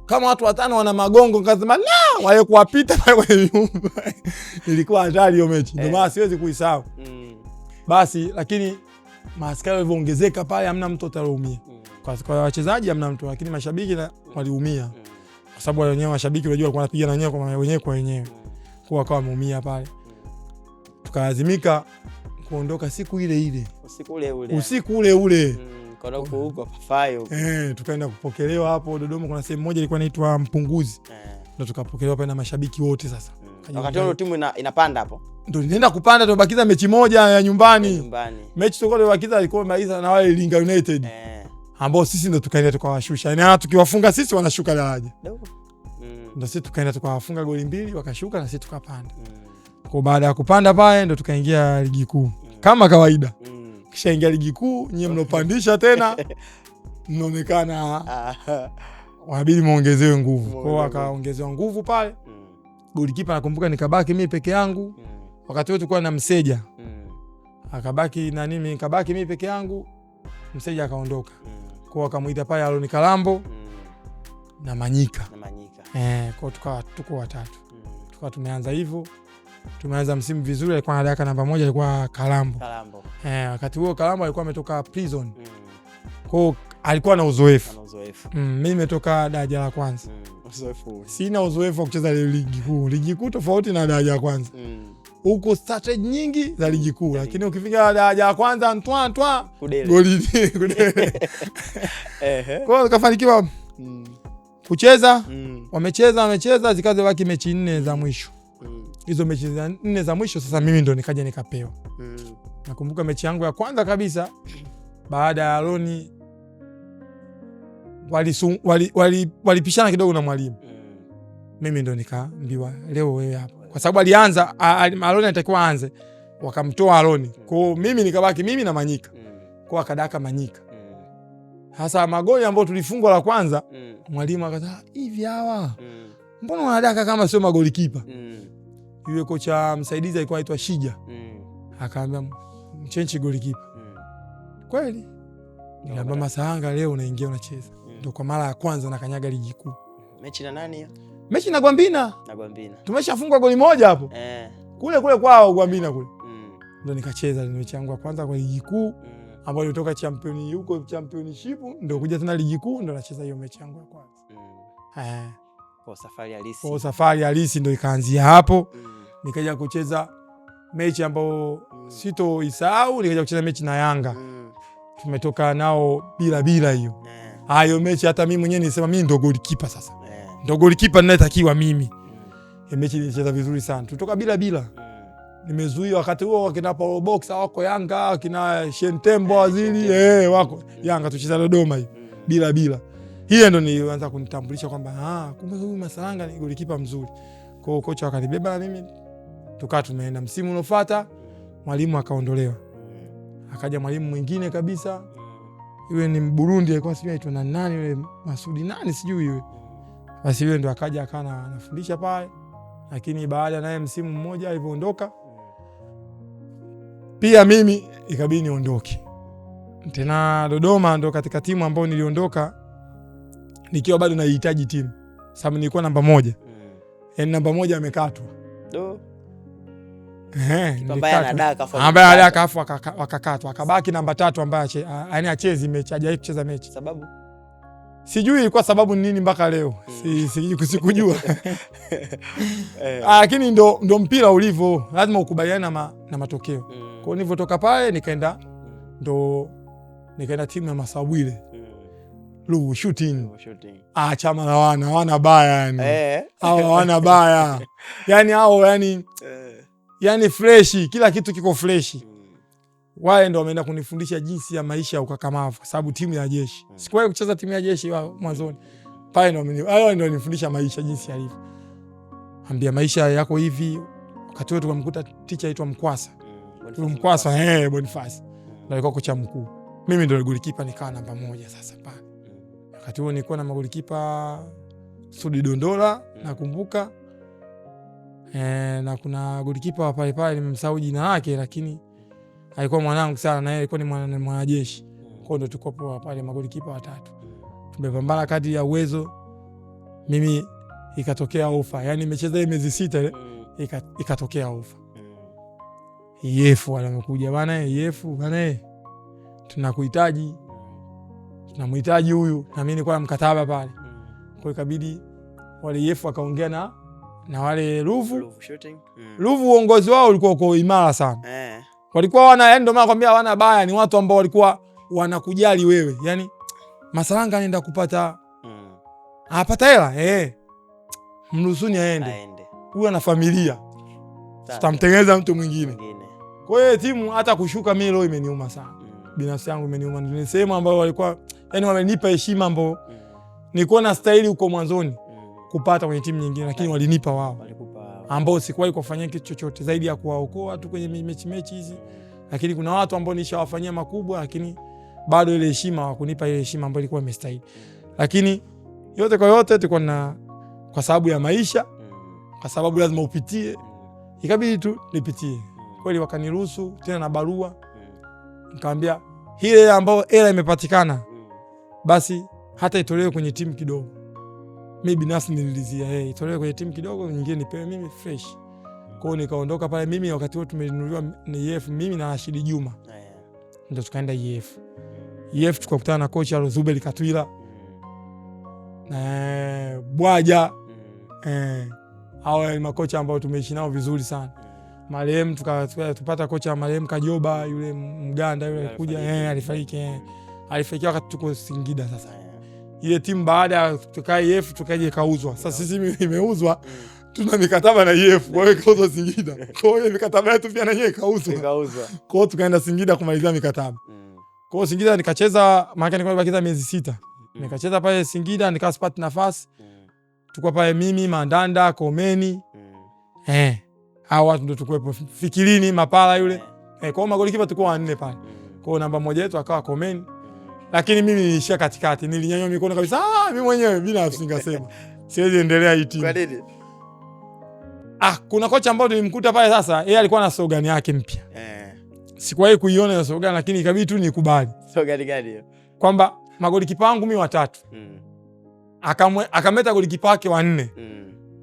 Kama watu 5 wana magongo, nikasema la wale kuwapita pale kwenye vyumba. Ilikuwa hatari hiyo mechi. Ndio maana siwezi kuisahau. Basi lakini maaskari walivyoongezeka pale hamna mtu ataumia. Kwa wachezaji hamna mtu, lakini mashabiki waliumia. Kwa sababu wale wenyewe mashabiki unajua walikuwa wanapiga na wenyewe kwa wenyewe. Kwa wakawa wameumia pale. Tukalazimika kuondoka siku ile. Usiku ule. Kwa huko Fafayo. Tukaenda kupokelewa hapo Dodoma, kuna sehemu moja ilikuwa inaitwa Mpunguzi. Ndio tukapokelewa pale na mashabiki wote sasa. Wakati huo timu inapanda hapo. Ndio inaenda kupanda, tumebakiza mechi moja ya nyumbani. Mechi tulikuwa tumebakiza ilikuwa imaliza na wale Iringa United. Ambao sisi ndio tukaenda tukawashusha. Yaani tukiwafunga sisi wanashuka daraja. Ndio sisi tukaenda tukawafunga goli 2 wakashuka na sisi tukapanda. Kwa baada ya kupanda pale ndio tukaingia ligi kuu. Kama kawaida. Kisha ingia ligi kuu, nyie mnopandisha tena mnaonekana wanabidi muongezewe nguvu. Kwa akaongezewa nguvu pale. Golikipa nakumbuka nikabaki mimi peke yangu. Wakati wote tulikuwa na Mseja. Akabaki na mimi, nikabaki mimi peke yangu. Mseja akaondoka. Kwa akamuita pale Aloni Kalambo na Manyika. Kwa tuko watatu. Tukawa tumeanza hivyo. Tumeanza msimu vizuri, alikuwa na dakika namba 1 alikuwa Kalambo. Wakati huo Kalambo alikuwa ametoka prison. Kwa alikuwa na uzoefu. Mimi nimetoka daraja la kwanza. Sina uzoefu wa kucheza ligi kuu. Ligi kuu tofauti na daraja la kwanza. Huko strategy nyingi za ligi kuu, lakini ukifika daraja la kwanza goli. Kwa hiyo tukafanikiwa kucheza. Wamecheza zikaze baki mechi 4 za mwisho. Hizo mechi 4 za mwisho sasa mimi ndo nikaja nikapewa. Nakumbuka mechi yangu ya kwanza kabisa baada ya Aloni walipishana kidogo na mwalimu. Mimi ndo nikaambiwa leo wewe hapa. Kwa sababu alianza Aloni alitakiwa aanze, wakamtoa Aloni. Kwa hiyo mimi nikabaki mimi na Manyika. Kwa akadaka Manyika. Hasa magoli ambayo tulifungwa la kwanza, mwalimu akasema hivi hawa mbona wanadaka kama sio magoli kipa? Yule kocha msaidizi alikuwa anaitwa Shija. Akaambia mchenchi golikipa. Kweli? Nikamwambia Masahanga leo unaingia unacheza. Ndio kwa mara ya kwanza nakanyaga ligi kuu. Mechi na nani hiyo? Mechi na Gwambina. Tumeshafungwa goli moja hapo. Kule kwao Gwambina kule. Ndio nikacheza mechi yangu ya kwanza kwa ligi kuu ambayo ilitoka championship ndio kuja tena ligi kuu ndio nacheza hiyo mechi yangu ya kwanza. Kwa safari halisi ndio ikaanzia hapo. Nikaja kucheza mechi ambayo sitoisahau, nikaja kucheza mechi na Yanga. Tumetoka nao bila hiyo. Hayo mechi hata mimi mwenyewe nilisema mimi ndo golikipa sasa. Ndo golikipa ninayetakiwa mimi. Hiyo mechi nilicheza vizuri sana. Tutoka bila. Nimezuia wakati huo wakina Paulo Boxer wako Yanga, wakina Shentembo Waziri wako Yanga, tucheza Dodoma hii bila. Hiyo ndo nilianza kunitambulisha kwamba kumbe huyu Masahanga ni golikipa mzuri. Kwa hiyo kocha akanibeba na mimi tukaa tumeenda. Msimu unaofuata mwalimu akaondolewa. Akaja mwalimu mwingine kabisa. Yule ni Burundi, alikuwa sijui aitwa nani yule, Masudi nani sijui yule. Basi yule ndo akaja akana anafundisha pale. Lakini baada naye msimu mmoja alipoondoka pia mimi ikabidi niondoke. Tena Dodoma ndo katika timu ambayo niliondoka nikiwa bado naihitaji timu, sababu nilikuwa namba 1. Yaani namba 1 amekatwa. Ambaye anadaka afu wakakatwa, akabaki namba 3 ambaye yaani achezi mechi, hajawahi kucheza mechi. Sababu sijui ilikuwa sababu nini mpaka leo. Sikujua. Lakini ndo mpira ulivyo, lazima ukubaliane na matokeo. Kwa hiyo nilipotoka pale nikaenda timu ya Masabwile. Ruvu shooting. Chama la wana baya yani. Hao wana baya. Yani hao yani freshi, kila kitu kiko freshi. Wale ndo wameenda kunifundisha jinsi ya maisha ya ukakamavu, kwa sababu timu ya jeshi. Sikuwahi kucheza timu ya jeshi mwanzoni. Pale ndo nifundisha maisha jinsi yalivyo. Ambia maisha yako hivi. Wakati wetu tukamkuta teacher aitwa Mkwasa. Mkwasa Boniface. Ndio alikuwa kocha mkuu. Mimi ndo golikipa nikawa namba 1 sasa pale. Wakati huo nilikuwa na magolikipa Sudi Dondola nakumbuka. Na kuna golikipa wa pale nimemsahau jina lake, lakini alikuwa mwanangu sana, na yeye alikuwa ni mwanajeshi. Kwa hiyo ndo tuko pale magolikipa 3. Tumepambana kati ya uwezo. Mimi ikatokea ofa. Yaani nimecheza miezi 6 ikatokea ofa. Yefu wamekuja bana, Yefu bana, tunakuhitaji. Tunamhitaji huyu, na mimi nilikuwa na mkataba pale. Kwa hiyo ikabidi wale Yefu akaongea na wale Ruvu shooting. Ruvu uongozi wao ulikuwa uko imara sana. Walikuwa ndio maana nakwambia wana baya, ni watu ambao walikuwa wanakujali wewe. Yaani Masalanga anaenda kupata apata hela, mruhusuni aende. Huyu ana familia. Tutamtengeneza mtu mwingine. Kwa hiyo timu hata kushuka mimi leo imeniuma sana. Binafsi yangu imeniuma. Ni sehemu ambayo walikuwa yani wamenipa heshima ambayo nilikuwa na stahili huko mwanzoni kupata kwenye timu nyingine, lakini walinipa wao. Ambao sikuwahi kufanyia kitu chochote zaidi ya kuwaokoa tu kwenye mechi hizi. Lakini kuna watu ambao nishawafanyia makubwa, lakini bado ile heshima hawakunipa ile heshima ambayo ilikuwa imestahili. Lakini yote kwa yote tulikuwa kwa sababu ya maisha, kwa sababu lazima upitie, ikabidi tu nipitie. Kweli wakaniruhusu tena na barua. Nikamwambia ile ambayo hela imepatikana basi hata itolewe kwenye timu kidogo. Mimi binafsi nililizia itolewe kwenye timu kidogo, nyingine nipewe mimi fresh. Kwa hiyo nikaondoka pale mimi, wakati wote tumenunuliwa ni EF, mimi na Rashid Juma. Ndio tukaenda EF. EF tukakutana na kocha Zubeli Katwila. Bwaja. Hao ni makocha ambao tumeishi nao vizuri sana. Marehemu tupata kocha marehemu Kajoba, yule Mganda yule alikuja, alifariki. Alifariki wakati tuko Singida sasa. Ile timu baada ya tukae EF tukaje kauzwa. Sasa sisi imeuzwa, tuna mikataba na EF, kwa hiyo kauzwa Singida. Kwa hiyo mikataba yetu pia na yeye kauzwa. Kwa hiyo tukaenda Singida kumalizia mikataba. Kwa hiyo Singida nikacheza, maana nilikuwa nimebakiza miezi 6. Nikacheza pale Singida nikapata nafasi. Tukua pale mimi, Mandanda, Komeni. Hao watu ndio tukwepo. Fikirini, Mapala yule. Kwa hiyo magolikipa tulikuwa 4 pale. Kwa hiyo namba 1 yetu akawa Komeni. Lakini mimi nilishia katikati, nilinyanyua mikono kabisa. Mimi mwenyewe bila ningasema siwezi endelea hii timu. Kwa nini? Kuna kocha ambao nilimkuta pale sasa, yeye alikuwa na slogan yake mpya. Sikuwahi kuiona hiyo slogan, lakini ikabidi tu nikubali. Slogan gani hiyo? Kwamba magolikipa wangu mimi 3. Akameta golikipa wake 4.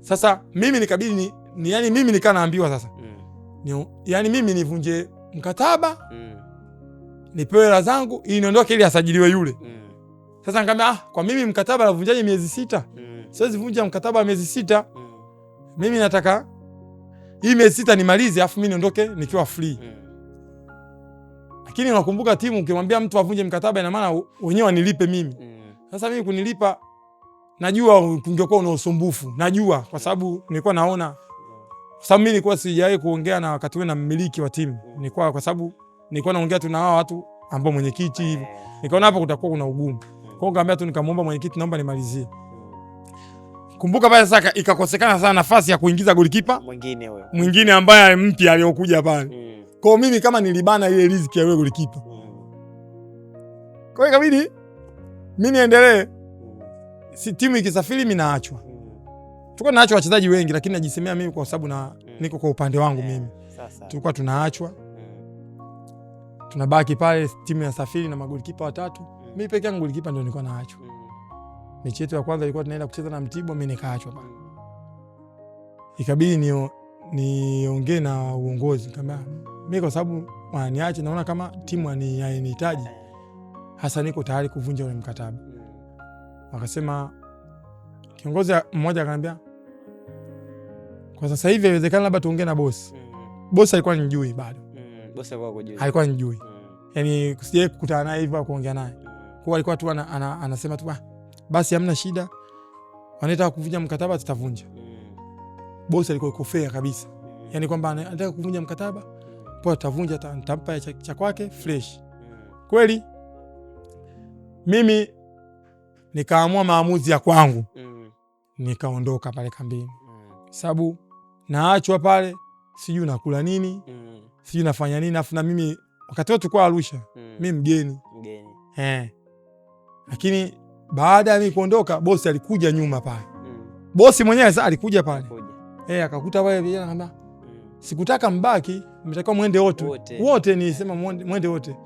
Sasa mimi nikabidi yani mimi nikaa naambiwa sasa. Yani mimi nivunje mkataba. Nipewe hela zangu ili niondoke ili asajiliwe yule. Sasa nikamwambia kwa mimi mkataba navunjaje miezi 6? Siwezi vunja mkataba wa miezi 6. Mimi nataka hii miezi 6 nimalize afu mimi niondoke nikiwa free. Lakini nakumbuka timu ukimwambia mtu avunje mkataba ina maana wenyewe wanilipe mimi. Sasa mimi kunilipa najua kungekuwa una usumbufu. Najua kwa sababu nilikuwa naona, kwa sababu mimi nilikuwa sijawahi kuongea na wakati na mmiliki wa timu. Nilikuwa kwa sababu nilikuwa naongea tu na hao watu ambao mwenyekiti hivi. Nikaona hapo kutakuwa kuna ugumu. Kwa hiyo nikamwambia tu, nikamwomba mwenyekiti, naomba nimalizie. Kumbuka pale sasa ikakosekana sana nafasi ya kuingiza golikipa mwingine ambaye mpya aliyokuja pale. Kwa hiyo mimi kama nilibana ile riziki ya yule golikipa. Kwa hiyo ikabidi mimi niendelee. Si timu ikisafiri mimi naachwa. Tulikuwa tunaachwa wachezaji wengi, lakini najisemea mimi kwa sababu niko kwa upande wangu mimi. Tulikuwa tunaachwa. Tunabaki pale timu ya safiri na magolikipa 3. Mimi peke yangu golikipa ndio nilikuwa naachwa. mechi yetu ya kwanza ilikuwa tunaenda kucheza na Mtibwa, mimi nikaachwa pale. Ikabidi niongee na uongozi kama mimi kwa sababu wananiacha, naona kama timu hainihitaji, hasa niko tayari kuvunja ule mkataba. Wakasema, kiongozi mmoja akaniambia, kwa sasa hivi inawezekana labda tuongee na bosi. Bosi alikuwa anijui bado. Bosi alikuwa anijui. Yaani sije kukutana naye hivyo kuongea naye. Kwa alikuwa tu anasema tu basi hamna shida. Wanataka kuvunja mkataba tutavunja. Bosi alikuwa yuko fair kabisa. Yaani kwamba anataka kuvunja mkataba, poa tutavunja, nitampa cha kwake fresh. Kweli mimi nikaamua maamuzi ya kwangu. Nikaondoka pale kambini. Sababu naachwa pale, sijui nakula nini, sijui nafanya nini, afu na mimi wakati wote tulikuwa Arusha, mimi mgeni. Lakini baada ya mimi kuondoka, bosi alikuja nyuma pale. Bosi mwenyewe sasa alikuja pale. Akakuta wale vijana akamba, sikutaka mbaki, mtakiwa muende wote. Nisema muende wote.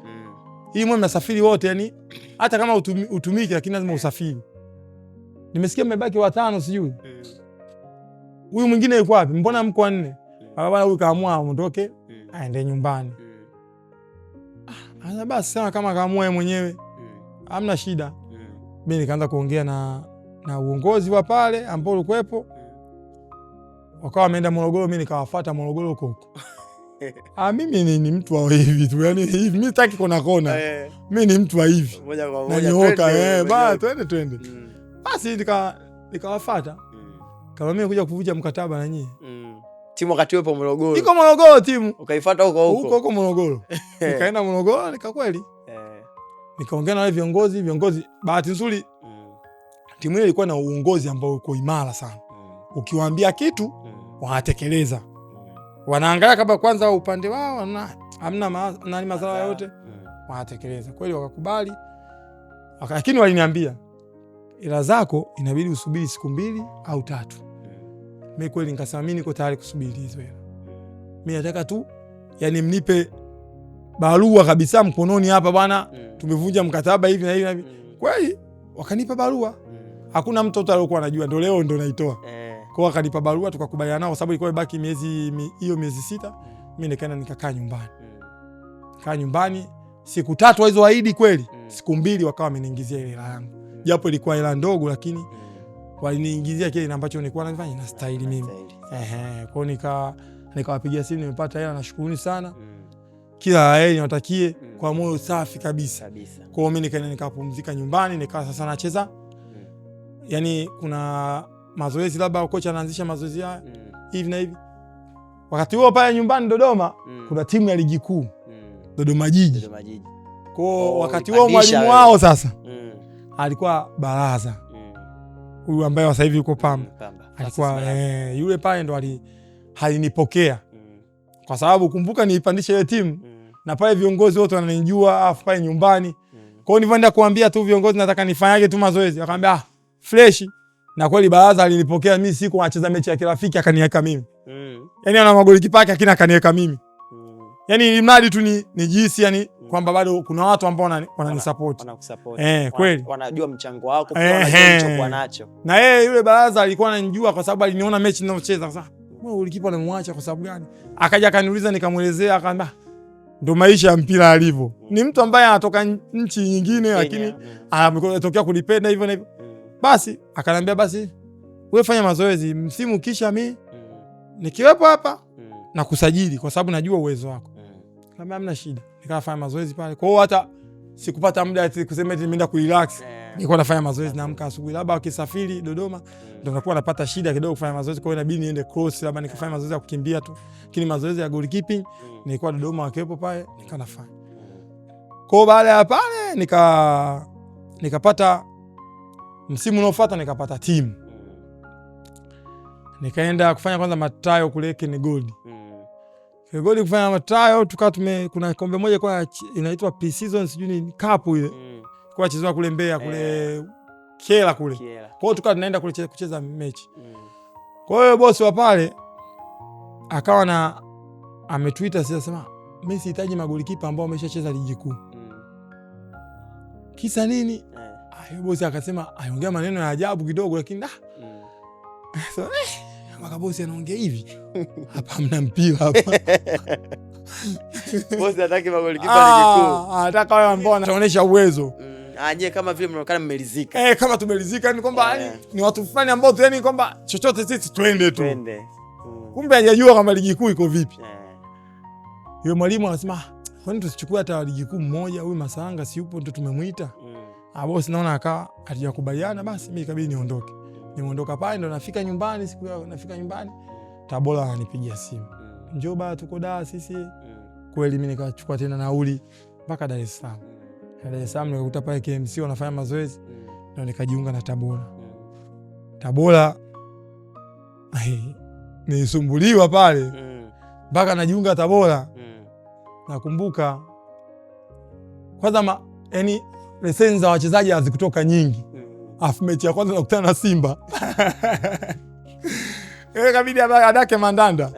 Hii mwe mnasafiri wote, yani hata kama utumiki lakini lazima usafiri. Nimesikia mmebaki watano sijui. Huyu mwingine yuko wapi? Mbona mko wanne? Baba huyu kaamua aondoke, aende nyumbani. Ana basi sema kama kaamua yeye mwenyewe. Hamna shida. Mimi nikaanza kuongea na uongozi wa pale ambao ulikuwepo. Wakawa wameenda Morogoro, mimi nikawafuata Morogoro huko. Mimi ni mtu wa hivi tu. Yaani hivi mimi sitaki kona. Mimi ni mtu wa hivi. Moja kwa moja. Nanyooka twende. Basi nikawafuata. Kama mimi kuja kuvunja mkataba na nyinyi. Timu wakati wepo Morogoro. Iko Morogoro timu. Ukaifuata huko Morogoro. Nikaenda Morogoro nikakweli. Nikaongea na wale viongozi. Bahati nzuri timu ile ilikuwa na uongozi ambao uko imara sana. Ukiwaambia kitu wanatekeleza. Wanaangalia kama kwanza upande wao hamna madhara yote, wanatekeleza. Kweli wakakubali. Lakini waliniambia, ila zako inabidi usubiri siku 2 au 3. Mimi kweli nikasema mimi niko tayari kusubiri hizo hela. Mimi nataka tu yani mnipe barua kabisa mkononi hapa bwana, tumevunja mkataba hivi na hivi. Kweli wakanipa barua. Hakuna mtoto aliyokuwa anajua, ndio leo ndio naitoa. Kwa wakanipa barua tukakubaliana nao, sababu ilikuwa ibaki miezi 6. Mimi nikaenda nikakaa nyumbani. Kaa nyumbani siku 3 hizo ahidi kweli. Siku 2 wakawa wameniingizia ile hela yangu. Japo ilikuwa hela ndogo lakini waliniingizia kile ambacho nilikuwa nafanya na stahili mimi. Kwa hiyo nikawapigia simu, nimepata hela, nashukuruni sana. Kila heri niwatakie kwa moyo safi kabisa. Kwa hiyo mimi nikaenda nikapumzika nyumbani, nikawa sasa nacheza. Yaani kuna mazoezi labda kocha anaanzisha mazoezi haya hivi na hivi. Wakati huo pale nyumbani Dodoma kuna timu ya ligi kuu. Dodoma Jiji. Kwa wakati huo mwalimu wao sasa alikuwa Baraza. Huyu ambaye sasa hivi yuko Pamba. Alikuwa yule pale ndo alinipokea. Kwa sababu kumbuka niipandishe ile timu na pale viongozi wote wananijua afu pale nyumbani. Kwa hiyo nilipoenda kuambia tu viongozi nataka nifanyage tu mazoezi, akamwambia fresh. Na kweli Baraza alinipokea mimi, siku anacheza mechi ya kirafiki akaniweka mimi. Yaani ana magoli kipake akina akaniweka mimi. Yaani ilimradi tu ni jinsi yani kwamba bado kuna watu ambao wananisupport. Wanakusupport. Kweli. Wanajua mchango wako, pia wanajua mchango nacho. Na yeye yule Baraza alikuwa ananijua kwa sababu aliniona mechi ninayocheza. Sasa wewe ulikipa unamwacha kwa sababu gani? Akaja akaniuliza, nikamuelezea, akaniambia ndo maisha ya mpira alivyo. Ni mtu ambaye anatoka nchi nyingine lakini ametokea kulipenda hivyo na hivyo. Basi akaniambia basi wewe fanya mazoezi, msimu kisha mimi nikiwepo hapa na kusajili kwa sababu najua uwezo wako. Kama hamna shida. Nikafanya mazoezi pale. Kwa hiyo hata sikupata muda kusema eti nimeenda kurelax. Nilikuwa nafanya mazoezi, naamka asubuhi. Labda wakisafiri Dodoma ndio nakuwa napata shida kidogo kufanya mazoezi, kwa hiyo inabidi niende cross, labda nikafanya mazoezi ya kukimbia tu. Lakini mazoezi ya goalkeeping nilikuwa Dodoma wakiwepo pale nikanafanya. Kwa hiyo baada ya pale nikapata msimu unaofuata nikapata timu. Nikaenda kufanya kwanza matayo kule Ken Gold. Ken Gold kufanya matayo tukawa kuna kombe moja kwa inaitwa Pre-season sijui ni cup ile. Kwa chezewa kule Mbeya kule Kiela kule. Kwa hiyo tukawa tunaenda kule kucheza mechi. Kwa hiyo bosi wa pale akawa ametweet sema mimi sihitaji magolikipa ambao wameshacheza ligi kuu. Kisa nini? Bosi akasema aongea maneno ya ajabu kidogo, lakini so maka bosi anaongea hivi hapa mna mpira hapa. Bosi hataki magolikipa ligi kuu, anataka wao ambao wanaonyesha uwezo. Je, kama vile mnaonekana mmelizika. Kama tumelizika ni kwamba ni watu fulani ambao yani kwamba chochote sisi twende tu. Kumbe hajajua kama ligi kuu iko vipi. Yule mwalimu anasema kwani tusichukue hata ligi kuu mmoja, huyu Masanga si yupo ndio tumemuita. Bosi naona akawa hatujakubaliana, basi mimi ikabidi niondoke. Nimeondoka pale ndo nafika nyumbani, siku yao nafika nyumbani Tabora ananipigia simu. Njoo bana tuko Dar sisi. Kweli mimi nikachukua tena nauli mpaka Dar es Salaam. Dar es Salaam nikakuta pale KMC wanafanya mazoezi. Ndio nikajiunga na Tabora. Tabora nilisumbuliwa pale mpaka najiunga Tabora. Nakumbuka kwanza yani leseni za wachezaji hazikutoka nyingi. Afu mechi ya kwanza nakutana na Simba. Kabidi adake Mandanda.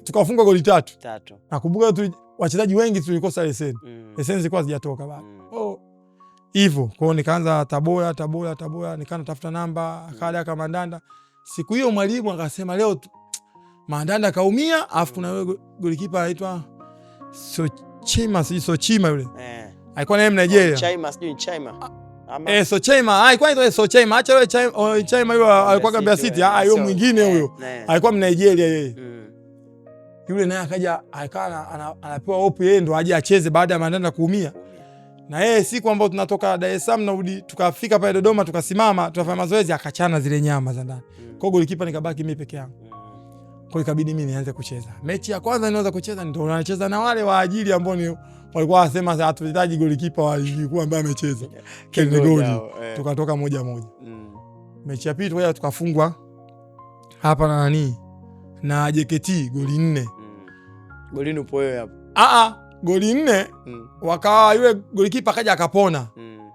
Tukafunga goli 3. Nakumbuka tu wachezaji wengi tulikosa leseni. Leseni zilikuwa hazijatoka bado. Hivyo kwao nikaanza Tabora nikaanza tafuta namba, akaja kama Mandanda. Siku hiyo mwalimu akasema leo Mandanda kaumia, afu kuna yule golikipa anaitwa Sochima yule. Alikuwa naye Nigeria. Chaima. Sochima, alikuwa anaitwa Sochima. Acha yule Chaima yule alikuwa Gambia City, yule mwingine huyo. Alikuwa Nigeria yeye. Yule naye akaja anapewa hope yeye ndo aje acheze baada ya Mandanda kuumia. Na yeye siku ambayo tunatoka Dar es Salaam narudi tukafika pale Dodoma tukasimama tukafanya mazoezi akachana zile nyama za ndani. Kwa golikipa nikabaki mimi peke yangu. Kwa ikabidi mimi nianze kucheza. Mechi ya kwanza nianza kucheza ndio nacheza na wale waajili ambao ni walikuwa wasema hatuhitaji golikipa wa ligi kuu ambaye amecheza. Kile goli tukatoka 1-1. Mechi ya pili tukaja tukafungwa hapa na nani? Na JKT goli 4. Goli upo wewe hapo. Goli 4 wakawa yule golikipa akaja akapona.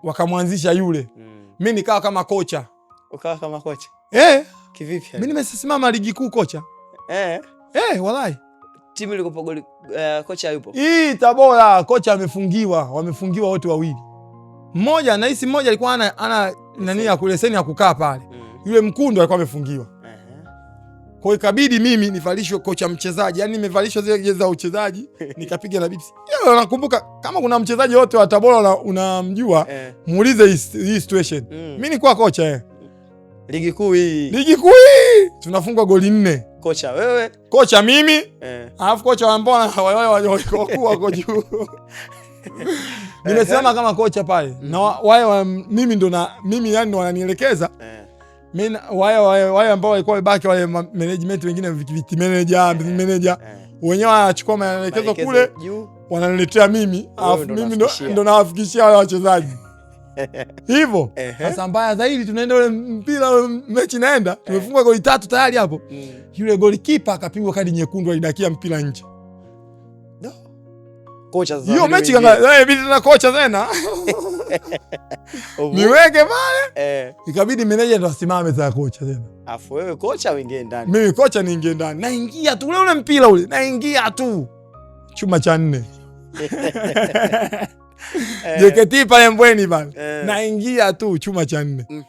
Wakamwanzisha yule. Mimi nikawa kama kocha. Ukawa kama kocha? Kivipi? Mimi nimesimama ligi kuu kocha. Wallahi. Timu ilikopo goli kocha yupo. Tabora kocha wamefungiwa wote wawili. Mmoja nahisi mmoja alikuwa ana nani ya leseni ya kukaa pale. Yule Mkundo alikuwa amefungiwa. Kwa hiyo ikabidi mimi nivalishwe kocha mchezaji, yani nimevalishwa zile jezi za uchezaji, nikapiga na bipsi. Nakumbuka kama kuna mchezaji wote wa Tabora unamjua, muulize hii situation. Mimi nilikuwa kocha Ligi kuu hii. Tunafungwa goli 4. Kocha wewe? Kocha mimi. Alafu kocha wa mbona wale wako juu. Nimesimama kama kocha pale. Na wale mimi ndo mimi yani wananielekeza. Mimi wale ambao walikuwa wabaki wale management wengine viti manager wenyewe wanachukua maelekezo kule wananiletea mimi, alafu mimi ndo nawafikishia wale wachezaji. Hivyo sasa mbaya zaidi tunaenda ule mpira mechi naenda tumefunga goli 3 tayari hapo. Yule golikipa akapigwa kadi nyekundu alidakia mpira nje. Kocha sasa. Hiyo mechi bidi na kocha tena. Niweke pale. Ikabidi meneja ndo asimame za kocha tena. Afu wewe kocha uingie ndani. Mimi kocha niingie ndani. Naingia tu ule mpira ule. Naingia tu. Chuma cha 4. JKT pale Mbweni pale. Naingia tu chuma cha 4.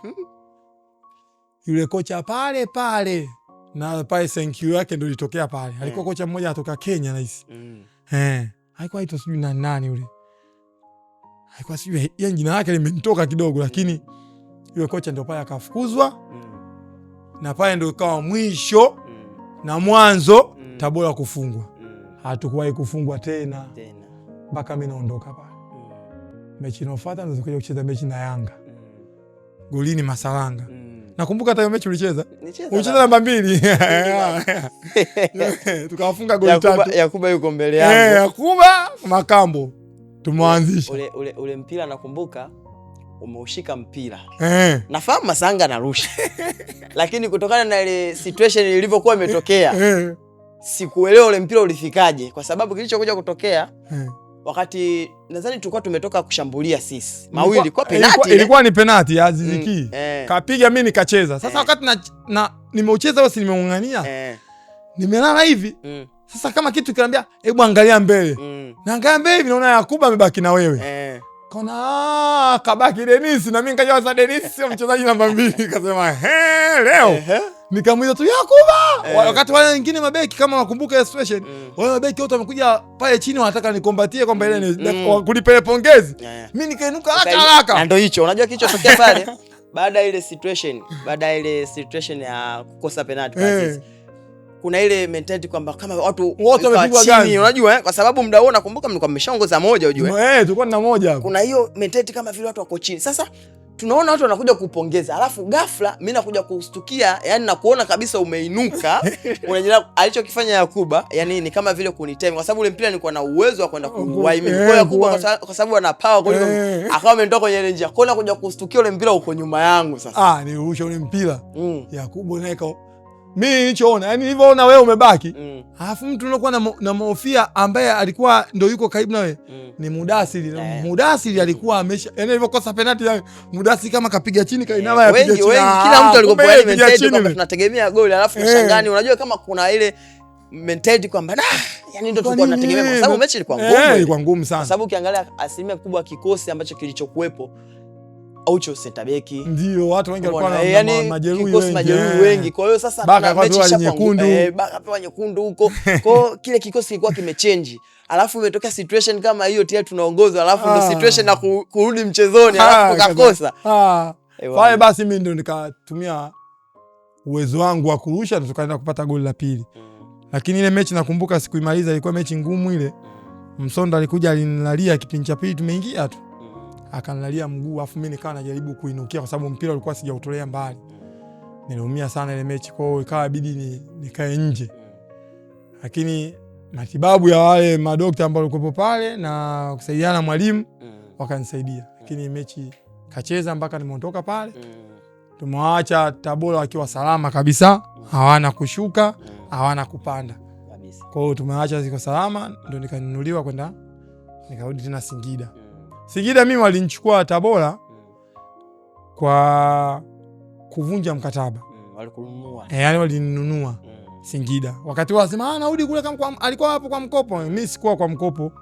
Yule kocha pale na pale thank you yake ndo litokea pale. Alikuwa kocha mmoja kutoka Kenya nahisi. Haikuwa aitwa sijui nani yule. Haikuwa sijui yeye jina lake limenitoka kidogo, lakini yule kocha ndio pale akafukuzwa. Na pale ndio ikawa mwisho na mwanzo Tabora kufungwa. Hatukuwahi kufungwa tena. Mpaka mimi naondoka pale. Mechi inayofuata ndio tukaja kucheza mechi na Yanga. Golini Masalanga. Nakumbuka hata hiyo mechi ulicheza. Ulicheza namba 2. Tukawafunga goli 3. Yakuba yuko mbele yangu. Yakuba Makambo. Tumwanzisha. Ule mpira nakumbuka umeushika mpira. Nafahamu Masanga anarusha. Lakini kutokana na ile situation ilivyokuwa imetokea, sikuelewa ule mpira ulifikaje, kwa sababu kilichokuja kutokea wakati nadhani tulikuwa tumetoka kushambulia sisi. Mawili kwa penalty. Ilikuwa ni penalty ya Aziz Ki. Kapiga mimi nikacheza. Sasa wakati nimeucheza wao si nimeungania. Nimelala hivi. Sasa kama kitu kinaniambia hebu angalia mbele. Naangalia mbele hivi naona Yakuba amebaki na wewe. Kona kabaki Dennis na mimi nikaja sasa Dennis sio mchezaji namba 2 kasema leo nikamuita tu Yakuba. Wakati wale wengine mabeki kama wakumbuka hiyo situation, wale mabeki wote wamekuja pale chini wanataka nikombatie kwamba ile ni kulipele pongezi. Mimi nikainuka haraka. Na ndio hicho unajua kilichotokea pale baada ile situation ya kukosa penalty kwa kuna ile mentality kwamba kama watu wote wamepigwa gani, unajua kwa sababu muda huo nakumbuka mlikuwa mmeshaongoza moja unajua tulikuwa na moja. Kuna hiyo mentality kama vile watu wako chini. Sasa tunaona watu wanakuja kupongeza, alafu ghafla mimi nakuja kustukia, yani na kuona kabisa umeinuka. Unajua alichokifanya Yakuba, yani ni kama vile kunitema kwa sababu ule mpira nilikuwa na uwezo wa kwenda kuuwai mimi. Kwa Yakuba kwa sababu ana power kuliko akawa ametoka kwenye ile njia. Kwa kuja kustukia ule mpira uko nyuma yangu sasa. Nirusha ule mpira. Yakuba naika mimi nilichoona, yani nilivyoona wewe umebaki. Alafu mtu unakuwa na Mofia ambaye alikuwa ndio yuko karibu na wewe. Ni Mudasiri. Mudasiri alikuwa amesha, yani alivyokosa penalty ya Mudasiri kama kapiga chini kainama ya piga chini. Kila mtu alikuwa mentality kwamba tunategemea goli, alafu shangani unajua kama kuna ile mentality kwamba yani ndio tulikuwa tunategemea kwa sababu mechi ilikuwa ngumu. Ilikuwa ngumu sana. Kwa sababu ukiangalia asilimia kubwa kikosi ambacho kilichokuepo Aucho center beki ndio watu wengi walikuwa na majeruhi wengi. Kwa hiyo sasa tuna mechi nyekundu, Baka pewa nyekundu huko. Kwa hiyo kile kikosi kilikuwa kimechange. Alafu imetokea situation kama hiyo tayari tunaongozwa, alafu ndio situation na kurudi mchezoni alafu tukakosa. Pale basi mimi ndio nikatumia uwezo wangu wa kurusha na tukaenda kupata goli la pili. Lakini ile mechi nakumbuka sikuimaliza, ilikuwa mechi ngumu ile. Msonda alikuja alinilalia kipindi cha pili tumeingia tu. Akanilalia mguu, afu mimi nikawa najaribu kuinukia kwa sababu mpira ulikuwa sijautolea mbali. Niliumia sana ile mechi, kwa hiyo ikawa bidii nikae nje. Lakini matibabu ya wale madokta ambao walikuwa pale na kusaidiana mwalimu wakanisaidia. Lakini mechi kacheza mpaka nimeondoka pale. Tumewaacha Tabora wakiwa salama kabisa, hawana kushuka, hawana kupanda kabisa. Kwa hiyo tumewaacha ziko salama, ndio nikanunuliwa kwenda nikarudi tena Singida. Singida mimi walinichukua Tabora kwa kuvunja mkataba. Walikununua. Yani walinunua Singida. Wakati wasema narudi kule kama alikuwa hapo kwa mkopo. Mimi sikuwa kwa mkopo.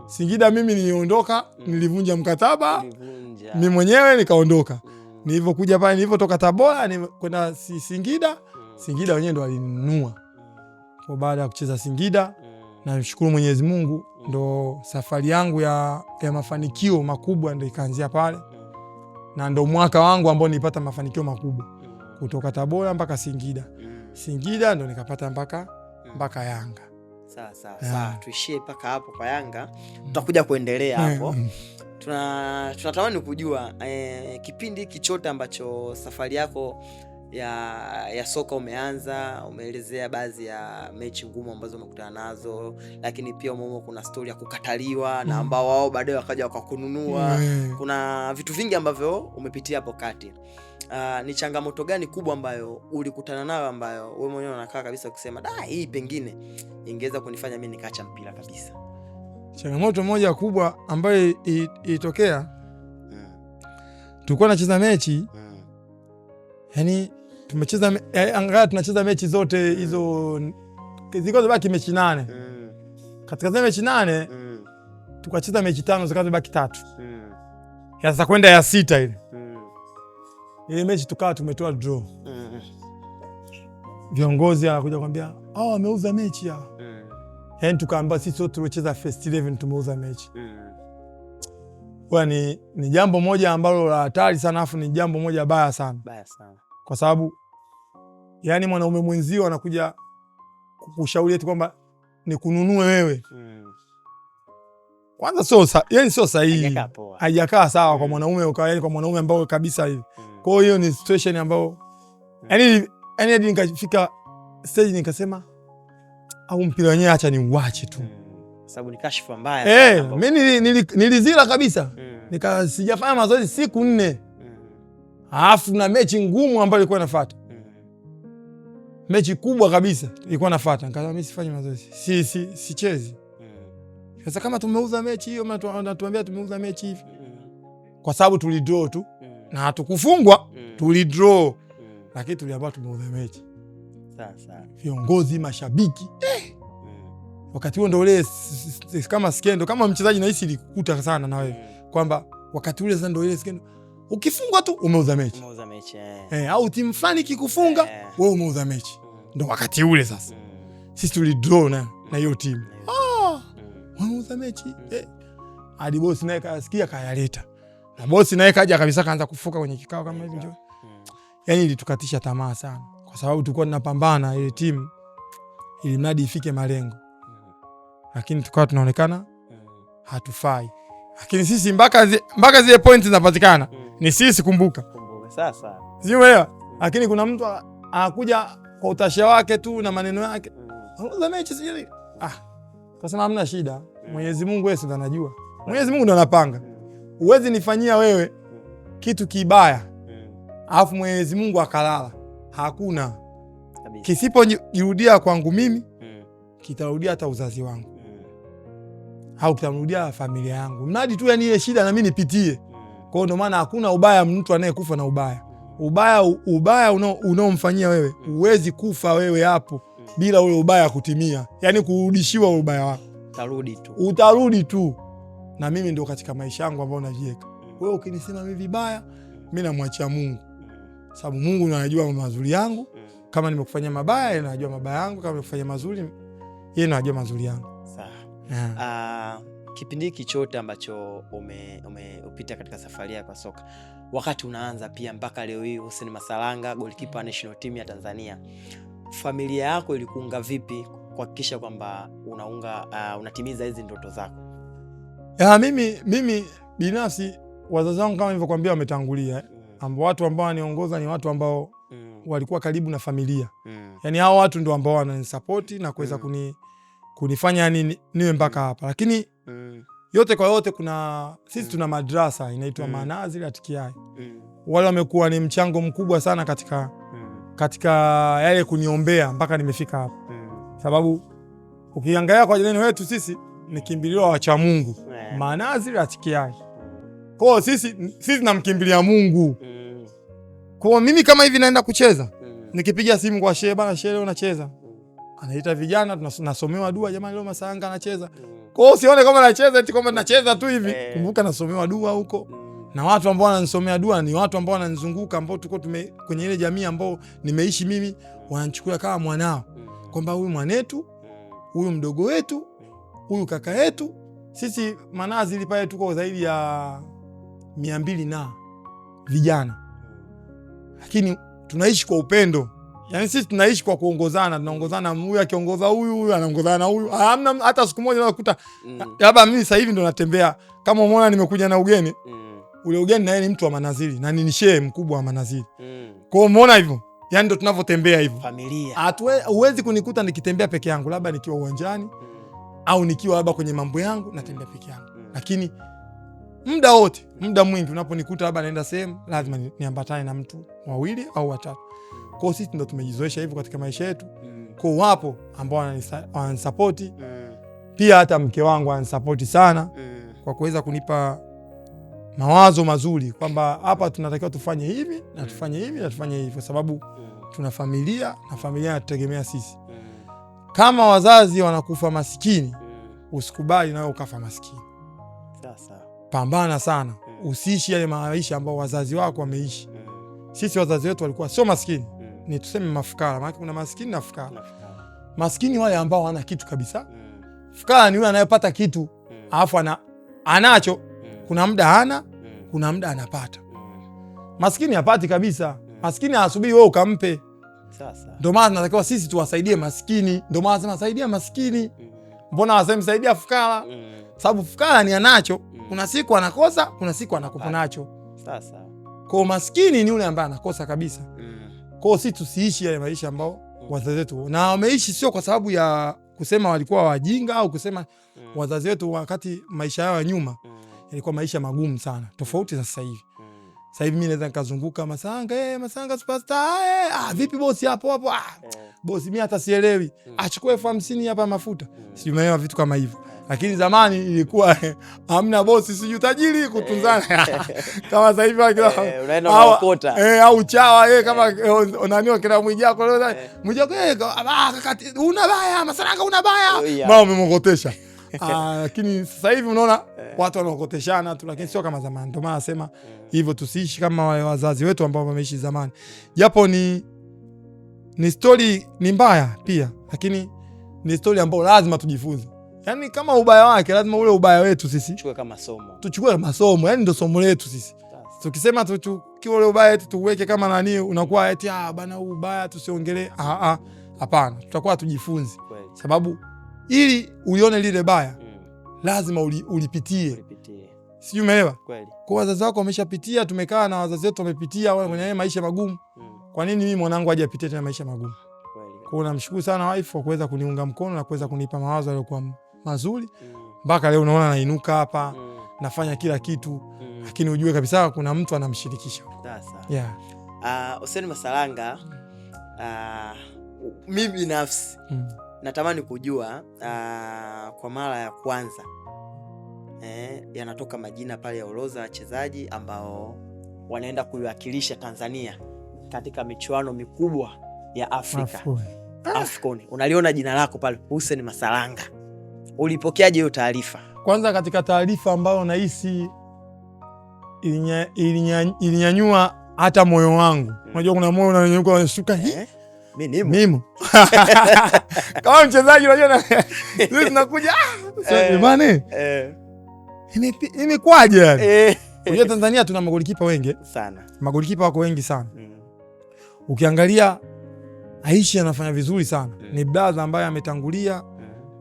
Singida mimi niliondoka, nilivunja mkataba. Mimi mwenyewe nikaondoka. Nilivyokuja pale nilivyotoka Tabora kwenda Singida, Singida wenyewe ndo walinunua. Kwa baada ya kucheza Singida, na nishukuru Mwenyezi Mungu, ndo safari yangu ya mafanikio makubwa ndo ikaanzia pale. Na ndo mwaka wangu ambao nilipata mafanikio makubwa. Kutoka Tabora mpaka Singida. Singida ndo nikapata mpaka Yanga. Sawa. Tuishie mpaka hapo kwa Yanga. Tutakuja kuendelea hapo. Tunatamani kujua kipindi kichote ambacho safari yako ya soka umeanza, umeelezea baadhi ya mechi ngumu ambazo umekutana nazo, lakini pia kuna story ya kukataliwa na ambao wao baadaye wakaja wakakununua. Kuna vitu vingi ambavyo umepitia hapo kati. Ni changamoto gani kubwa ambayo ulikutana nayo ambayo wewe mwenyewe unakaa kabisa kusema hii pengine ingeweza kunifanya mimi nikaacha mpira kabisa? Changamoto moja kubwa ambayo ilitokea, tulikuwa tunacheza mechi, yani angalau tunacheza mechi zote hizo, zilikuwa zibaki mechi 8. Katika zile mechi 8 tukacheza mechi 5, zikawa zibaki 3. Ya sasa kwenda ya 6 ile. Ile mechi tukawa tumetoa draw. Viongozi anakuja kwambia, wameuza mechi ya. Yani tukaamba sisi wote tulicheza first 11 tumeuza mechi. Kwa ni jambo moja ambalo la hatari sana, afu ni jambo moja baya sana. Kwa sababu yani mwanaume mwenzio anakuja kukushauri eti kwamba nikununue wewe. Kwanza sio sahihi. Haijakaa sawa kwa mwanaume kwa mwanaume ambao kabisa hivi. Kwa hiyo ni situation ambayo yani hadi nikafika stage nikasema au mpira wenyewe acha niuache tu. Sababu ni kashfa mbaya sana. Mimi nilizila kabisa. Sijafanya mazoezi siku 4. Alafu na mechi ngumu ambayo ilikuwa inafuata. Mechi kubwa kabisa ilikuwa inafuata. Nikasema mimi sifanyi mazoezi. Sichezi. Sasa kama tumeuza mechi hiyo, mnatuambia tumeuza mechi hivi. Kwa sababu tulidraw tu. Na hatukufungwa, tulidraw. Lakini tuliambiwa tumeuza mechi. Sasa viongozi, mashabiki wakati huo ndio ile kama skendo, kama mchezaji nahisi likukuta sana na wewe kwamba wakati ule sasa ndio ile skendo. Ukifungwa tu umeuza mechi. Umeuza mechi. Au timu fulani kikufunga wewe umeuza mechi. Ndio wakati ule sasa. Sisi tulidraw na hiyo timu. Umeuza mechi. Hadi bosi naye kasikia kayaleta. Na bosi naye kaja kabisa kaanza kufuka kwenye kikao kama hivi njoo. Yaani ilitukatisha tamaa sana. Kwa sababu tulikuwa tunapambana ile timu ili mradi ifike malengo. Lakini tukawa tunaonekana hatufai. Lakini sisi mpaka zile points zinapatikana ni sisi kumbuka. Sasa. Sio wewe. Lakini kuna mtu anakuja kwa utasha wake tu na maneno yake. Unauza mechi sijui. Kasema hamna shida. Mwenyezi Mungu yeye ndiye anajua. Mwenyezi Mungu ndiye anapanga. Uwezi nifanyia wewe kitu kibaya. Alafu Mwenyezi Mungu akalala. Hakuna. Kisipojirudia kwangu mimi, kitarudia hata uzazi wangu. Au kitamrudia familia yangu. Mradi tu yani ile shida na mimi nipitie. Kwa hiyo ndio maana hakuna ubaya mtu anayekufa na ubaya. Ubaya unaomfanyia wewe, uwezi kufa wewe hapo bila ule ubaya kutimia. Yaani kurudishiwa ubaya wako. Utarudi tu. Na mimi ndio katika maisha yangu ambayo najiweka. Wewe ukinisema mimi vibaya, mimi namwachia Mungu. Sababu Mungu ndiye anajua mazuri yangu. Kama nimekufanyia mabaya, yeye anajua mabaya yangu. Kama nimekufanyia mazuri, yeye anajua mazuri yangu. Sawa. Kipindi hiki chote ambacho umepita katika safari yako ya soka, wakati unaanza pia mpaka leo hii Hussein Masalanga goalkeeper national team ya Tanzania, familia yako ilikuunga vipi kuhakikisha kwamba unatimiza hizi ndoto zako? Mimi binafsi wazazi wangu kama nilivyokuambia wametangulia. Watu ambao waniongoza ni watu ambao walikuwa karibu na familia. Yaani hao watu ndio ambao wananisupport na kuweza kunifanya niwe mpaka hapa. Lakini yote kwa yote sisi tuna madrasa inaitwa Manazil Atikiai. Wale wamekuwa ni mchango mkubwa sana katika yale kuniombea mpaka nimefika hapa. Sababu ukiangalia kwa jirani wetu sisi ni kimbilio wacha Mungu. Manazil Atikiai. Kwa sisi tunamkimbilia Mungu. Kwa mimi kama hivi naenda kucheza, nikipiga simu kwa shehe, bana shehe leo nacheza. Anaita vijana tunasomewa dua, jamani leo Masalanga anacheza. Kwa hiyo usione kama nacheza eti kama nacheza tu hivi. Kumbuka nasomewa dua huko. Na watu ambao wananisomea dua ni watu ambao wananizunguka, ambao tuko kwenye ile jamii ambao nimeishi mimi, wanachukua kama mwanao. Kwamba huyu mwanetu, huyu mdogo wetu, huyu kaka yetu. Sisi Manazili pale tuko zaidi ya 200 na vijana. Lakini tunaishi kwa upendo. Yaani sisi tunaishi kwa kuongozana, tunaongozana, huyu akiongoza huyu anaongozana na huyu. Hamna hata siku moja unakuta labda mimi sasa hivi ndo natembea kama umeona nimekuja na ugeni. Ule ugeni na yeye ni mtu wa Manazili na ni shehe mkubwa wa Manazili. Kwa hiyo umeona hivyo? Yaani ndo tunavyotembea hivyo. Familia. Huwezi kunikuta nikitembea peke yangu, labda nikiwa uwanjani au nikiwa labda kwenye mambo yangu natembea peke yangu. Lakini muda mwingi unaponikuta labda naenda sehemu, lazima niambatane na mtu wawili au watatu. Kwa sisi ndo tumejizoesha hivyo katika maisha yetu. Kwa wapo ambao wananisupport. Pia hata mke wangu ananisupport sana kwa kuweza kunipa mawazo mazuri kwamba hapa tunatakiwa tufanye hivi na tufanye hivi na tufanye hivi, kwa sababu tuna familia na familia inatutegemea sisi. Kama wazazi wanakufa maskini, usikubali nawe ukafa maskini. Sasa pambana sana, usiishi yale maisha ambao wazazi wako wameishi. Sisi wazazi wetu walikuwa sio maskini, ni tuseme mafukara, maana kuna maskini na fukara. Maskini wale ambao hana kitu kabisa. Fukara ni yule anayepata kitu alafu anacho, kuna muda hana, kuna muda anapata. Maskini hapati kabisa. Maskini anasubiri wewe ukampe. Sasa ndio maana tunatakiwa sisi tuwasaidie maskini. Ndio maana nasema saidia maskini. Mbona wasemi saidia fukara? Sababu fukara ni anacho, kuna siku anakosa, kuna siku anakupa nacho. Sasa kwa maskini ni yule ambaye anakosa kabisa. Kwa sisi tusiishi yale maisha ambao wazazi wetu na wameishi, sio kwa sababu ya kusema walikuwa wajinga au kusema wazazi wetu wakati maisha yao ya nyuma ilikuwa maisha magumu sana, tofauti na sasa hivi. Sasa hivi mimi naweza nikazunguka Masalanga, Masalanga superstar, vipi bosi hapo hapo? Bosi mimi hata sielewi. Achukue 50 hapa mafuta. Sijui maana vitu kama hivyo. Lakini zamani ilikuwa hamna bosi, sijui tajiri kutunzana. Kama sasa hivi unaenda unakota. Au chawa kama nani kina Mwijako leo. Mwijako kaka una baya, Masalanga una baya. Mama umemogotesha. Lakini sasa hivi unaona watu wanaokoteshana tu, lakini sio kama zamani. Ndio maana nasema hivyo, tusiishi kama wazazi wetu ambao wameishi zamani. Japo ni story ni mbaya pia, lakini ni story ambayo lazima tujifunze. Yaani kama ubaya wake lazima ule ubaya wetu sisi tuchukue kama somo. Tuchukue masomo, yani ndio somo letu sisi. Tukisema tuchukue ule ubaya wetu tuweke kama nani, unakuwa eti bana huu ubaya tusiongelee. Hapana, tutakuwa tujifunze. Sababu ili ulione lile baya lazima ulipitie. Sijui umeelewa? Kweli. Kwa wazazi wako wameshapitia, tumekaa na wazazi wetu wamepitia wale kwenye maisha magumu. Kwa nini mimi mwanangu aje apitie tena maisha magumu? Kwa hiyo namshukuru sana wife kwa kuweza kuniunga mkono na kuweza kunipa mawazo yaliokuwa mazuri. Mpaka leo unaona nainuka hapa, nafanya kila kitu. Lakini ujue kabisa kuna mtu anamshirikisha. Sasa. Hussein Masalanga, mimi binafsi natamani kujua kwa mara ya kwanza yanatoka majina pale ya orodha ya wachezaji ambao wanaenda kuiwakilisha Tanzania katika michuano mikubwa ya Afrika. AFCON. Unaliona jina lako pale Hussein Masalanga. Ulipokeaje hiyo taarifa? Kwanza katika taarifa ambayo nahisi ilinyanyua hata moyo wangu. Unajua kuna moyo unanyanyuka unashuka mimi. Kama mchezaji unajua sisi tunakuja bwana. Imekwaje yani? Unajua Tanzania tuna magolikipa wengi sana. Magolikipa wako wengi sana. Ukiangalia Aisha anafanya vizuri sana. Ni brother ambaye ametangulia,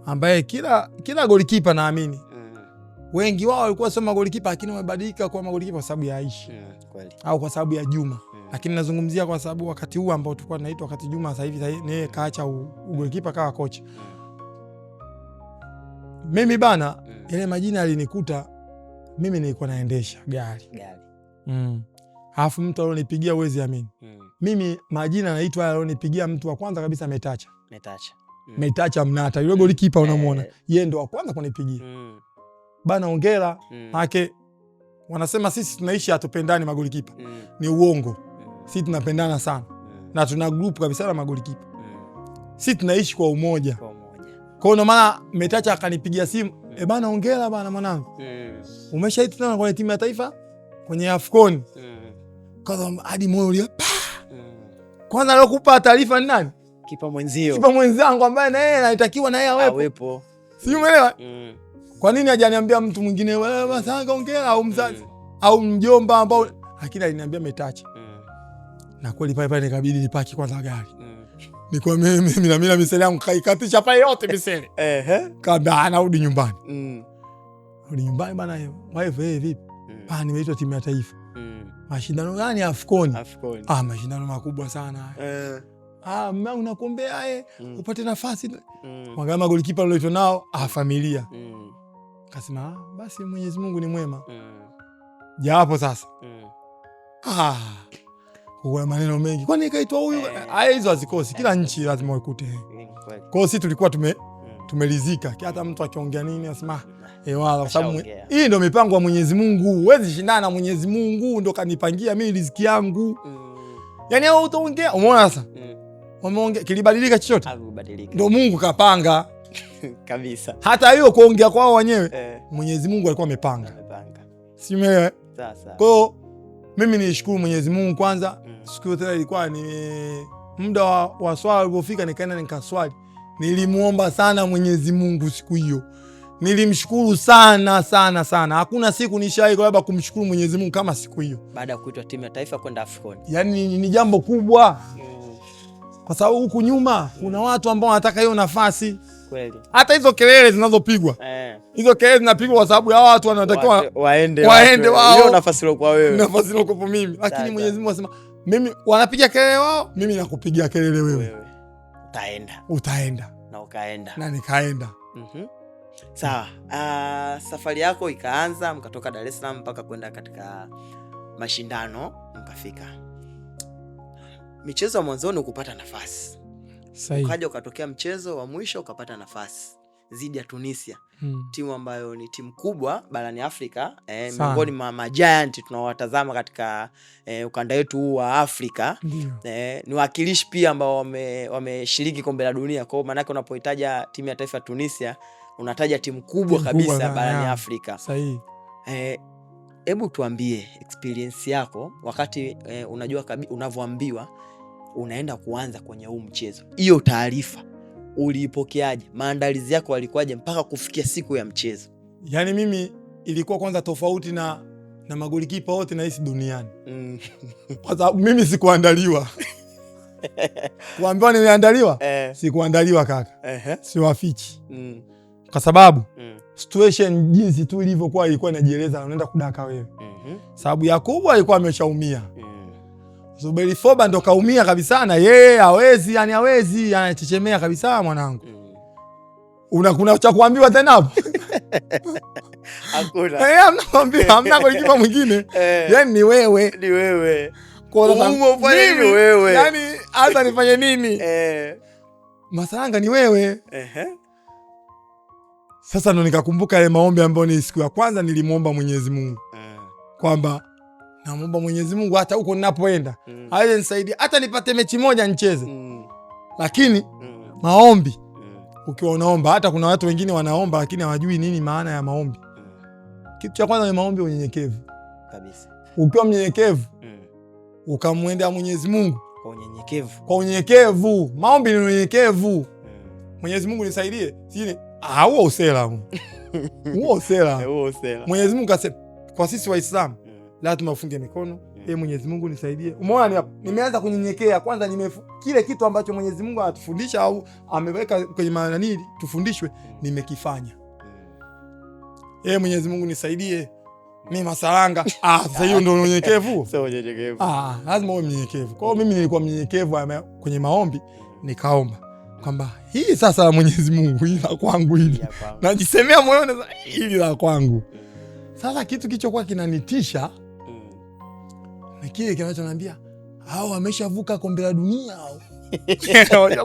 ambaye kila golikipa naamini wengi wao walikuwa sio magolikipa, lakini wamebadilika kuwa magolikipa kwa sababu ya Aisha. Kweli. Au kwa sababu ya Juma. Lakini nazungumzia kwa sababu wakati huu ambao tulikuwa tunaitwa wakati Juma, sasa hivi yeye kaacha ugolikipa kawa kocha. Mimi bana ile majina yalinikuta, mimi nilikuwa naendesha gari. Alafu mtu alonipigia uwezi amini. Mimi majina naitwa alonipigia mtu wa kwanza kabisa Metacha Mnata. Yule golikipa unamuona. Yeye ndo wa kwanza kunipigia. Bana hongera. Hake wanasema sisi tunaishi hatupendani magolikipa. Ni uongo. Sisi tunapendana sana. Na tuna group kabisa la magolikipa. Sisi tunaishi kwa umoja. Kwa hiyo maana Metacha akanipigia simu, bana hongera bana mwanangu. Umeshaitwa tena kwenye timu ya taifa kwenye AFCON. Kaza hadi moyo ulia. Kwanza alokupa taarifa ni nani? Kipa mwenzio. Kipa mwenzangu ambaye na yeye anatakiwa na yeye awepo. Si umeelewa? Kwa nini hajaniambia mtu mwingine wewe Masalanga hongera au mzazi au mjomba ambao, lakini aliniambia Metacha. Na kweli pale nikabidi nipaki kwanza gari. Niko mimi na mimi miseli yangu kaikatisha pale yote miseli. Kabla anarudi nyumbani. Rudi nyumbani bana wewe vipi? Nimeitwa timu ya taifa. Mashindano gani? AFCON. Mashindano makubwa sana. Mama unakuombea upate nafasi. Magama golikipa walioitwa nao familia. Kasema basi Mwenyezi Mungu ni mwema. Japo sasa. Kuna maneno mengi. Kwani kaitwa huyu? Hizo hazikosi. Kila nchi lazima ukute. Kwa hiyo sisi tulikuwa tumelizika. Hata mtu akiongea nini asema wala kwa sababu hii ndio mipango ya Mwenyezi Mungu. Huwezi shindana na Mwenyezi Mungu, ndio kanipangia mimi riziki yangu. Yaani wewe utaongea, umeona sasa? Wameongea kilibadilika chochote? Hakubadilika. Ndio Mungu kapanga kabisa. Hata hiyo kuongea kwao wenyewe Mwenyezi Mungu alikuwa amepanga. Si umeelewa? Sasa. Kwa hiyo mimi nishukuru Mwenyezi Mungu kwanza. Siku yote ilikuwa ni muda wa swala ulipofika, nikaenda nikaswali. Nilimuomba sana Mwenyezi Mungu siku hiyo. Nilimshukuru sana sana sana. Hakuna siku nishawahi labda kumshukuru Mwenyezi Mungu kama siku hiyo. Baada ya kuitwa timu ya taifa kwenda AFCON. Yaani ni jambo kubwa. Kwa sababu huku nyuma kuna watu ambao wanataka hiyo nafasi. Kweli. Hata hizo kelele zinazopigwa. Hizo kelele zinapigwa kwa sababu ya watu wanatakiwa waende wao. Hiyo nafasi ile kwa wewe. Nafasi ile kwa mimi. Lakini Mwenyezi Mungu anasema mimi wanapiga kelele wao, mimi nakupigia kelele wewe. Utaenda. Na ukaenda. Na nikaenda. Sawa. Safari yako ikaanza, mkatoka Dar es Salaam mpaka kwenda katika mashindano mkafika. Michezo ya mwanzoni ukupata nafasi. Ukaja ukatokea mchezo wa mwisho ukapata nafasi dhidi ya Tunisia. Timu ambayo ni timu kubwa barani Afrika, miongoni mwa giant tunawatazama katika ukanda wetu huu wa Afrika. Ni wakilishi pia ambao wameshiriki kombe la dunia. Kwa maana yake unapohitaja timu ya taifa Tunisia unataja timu kubwa kabisa barani Afrika. Sahihi. Hebu tuambie experience yako wakati unajua unavyoambiwa unaenda kuanza kwenye huu mchezo. Hiyo taarifa uliipokeaje? Maandalizi yako yalikuwaje mpaka kufikia siku ya mchezo? Yaani mimi ilikuwa kwanza tofauti na magolikipa wote na hisi duniani. Kwa sababu mimi sikuandaliwa. Kuambiwa nimeandaliwa? Sikuandaliwa kaka. Siwafichi. Kwa sababu situation jinsi tu ilivyokuwa ilikuwa inajieleza unaenda kudaka wewe. Sababu Yakubu alikuwa ameshaumia. Zuberi Foba ndo kaumia kabisa na yeye hawezi, yani hawezi, anachechemea kabisa mwanangu. Kuna cha kuambiwa tena hapo? Hakuna. Hamna golikipa mwingine. Yaani ni wewe. Ni wewe. Kwa sababu wewe. Yaani hata nifanye nini? Masalanga ni wewe. Sasa ndo nikakumbuka ile maombi ambayo ni siku ya kwanza nilimuomba Mwenyezi Mungu. Kwamba namuomba Mwenyezi Mungu hata huko ninapoenda aweze nisaidia hata nipate mechi moja nicheze. Lakini maombi ukiwa unaomba, hata kuna watu wengine wanaomba lakini hawajui nini maana ya maombi. Kitu cha kwanza ni maombi unyenyekevu. Kabisa. Ukiwa mnyenyekevu ukamwendea Mwenyezi Mungu kwa unyenyekevu. Maombi ni unyenyekevu. Mwenyezi Mungu nisaidie. Sile huo usela. Huo usela. Mwenyezi Mungu kasema kwa sisi Waislamu lazima ufunge mikono. Mwenyezi Mungu nisaidie. Umeona ni hapo. Nimeanza kunyenyekea kwanza, kile kitu ambacho Mwenyezi Mungu anatufundisha au ameweka kwenye maana tufundishwe nimekifanya. Mwenyezi Mungu nisaidie. Mimi Masalanga. Sasa hiyo ndio unyenyekevu. Sio unyenyekevu. Lazima uwe mnyenyekevu. Kwa hiyo mimi nilikuwa mnyenyekevu kwenye maombi, nikaomba kwamba hii sasa la Mwenyezi Mungu hii la kwangu hili. Najisemea moyoni sasa hili la kwangu. Sasa kitu kilichokuwa kinanitisha na kile kinachoniambia hao wameshavuka kombe la dunia hao.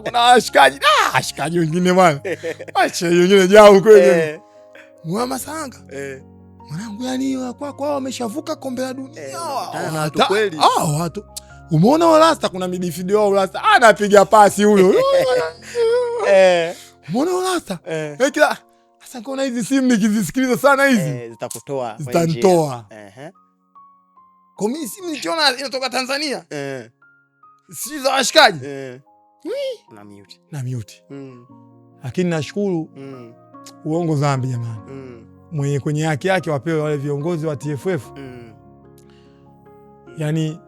Kuna ashikaji wengine bwana. Acha wengine jao kweli. Mwa Salanga. Mwanangu yani kwako wameshavuka kombe la dunia. Watu kweli. Watu. Umeona Olasta kuna midfield wao Olasta anapiga pasi huyo. Umeona Olasta? Kila sasa kuna hizi simu nikizisikiliza sana hizi zitakutoa. Zitanitoa. Kwa mimi simu nikiona inatoka Tanzania. Si za washikaji. Na mute. Lakini nashukuru uongo dhambi jamani. Mwenye kwenye haki yake wapewe wale viongozi wa TFF. Yaani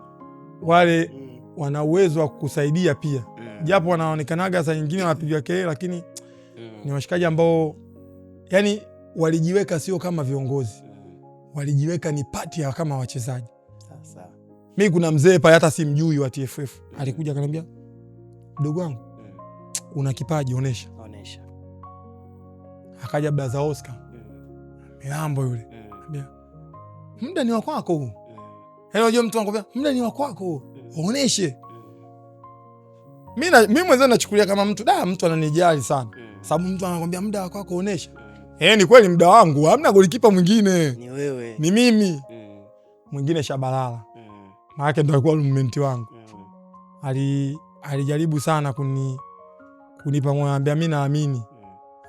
wale wana uwezo wa kukusaidia pia. Japo wanaonekanaga saa nyingine wanapiga kelele lakini ni washikaji ambao yani walijiweka sio kama viongozi. Walijiweka ni pati ya kama wachezaji. Sasa mimi kuna mzee pale hata simjui wa TFF. Alikuja akaniambia, "Mdogo wangu, una kipaji, onesha." Akaja Blaza Oscar. Milambo yule. Anambia, "Muda ni wa kwako huu." Unajua mtu anakuambia, "Muda ni wa kwako. Oneshe." Mimi mwenyewe nachukulia kama mtu ananijali sana. Sababu mtu anakuambia muda wa kwako onesha. Ni kweli muda wangu, hamna golikipa mwingine. Ni wewe. Ni mimi. Mwingine Shabalala. Maana ndo alikuwa roommate wangu. Alijaribu sana kunipa moyo, anambia mimi naamini.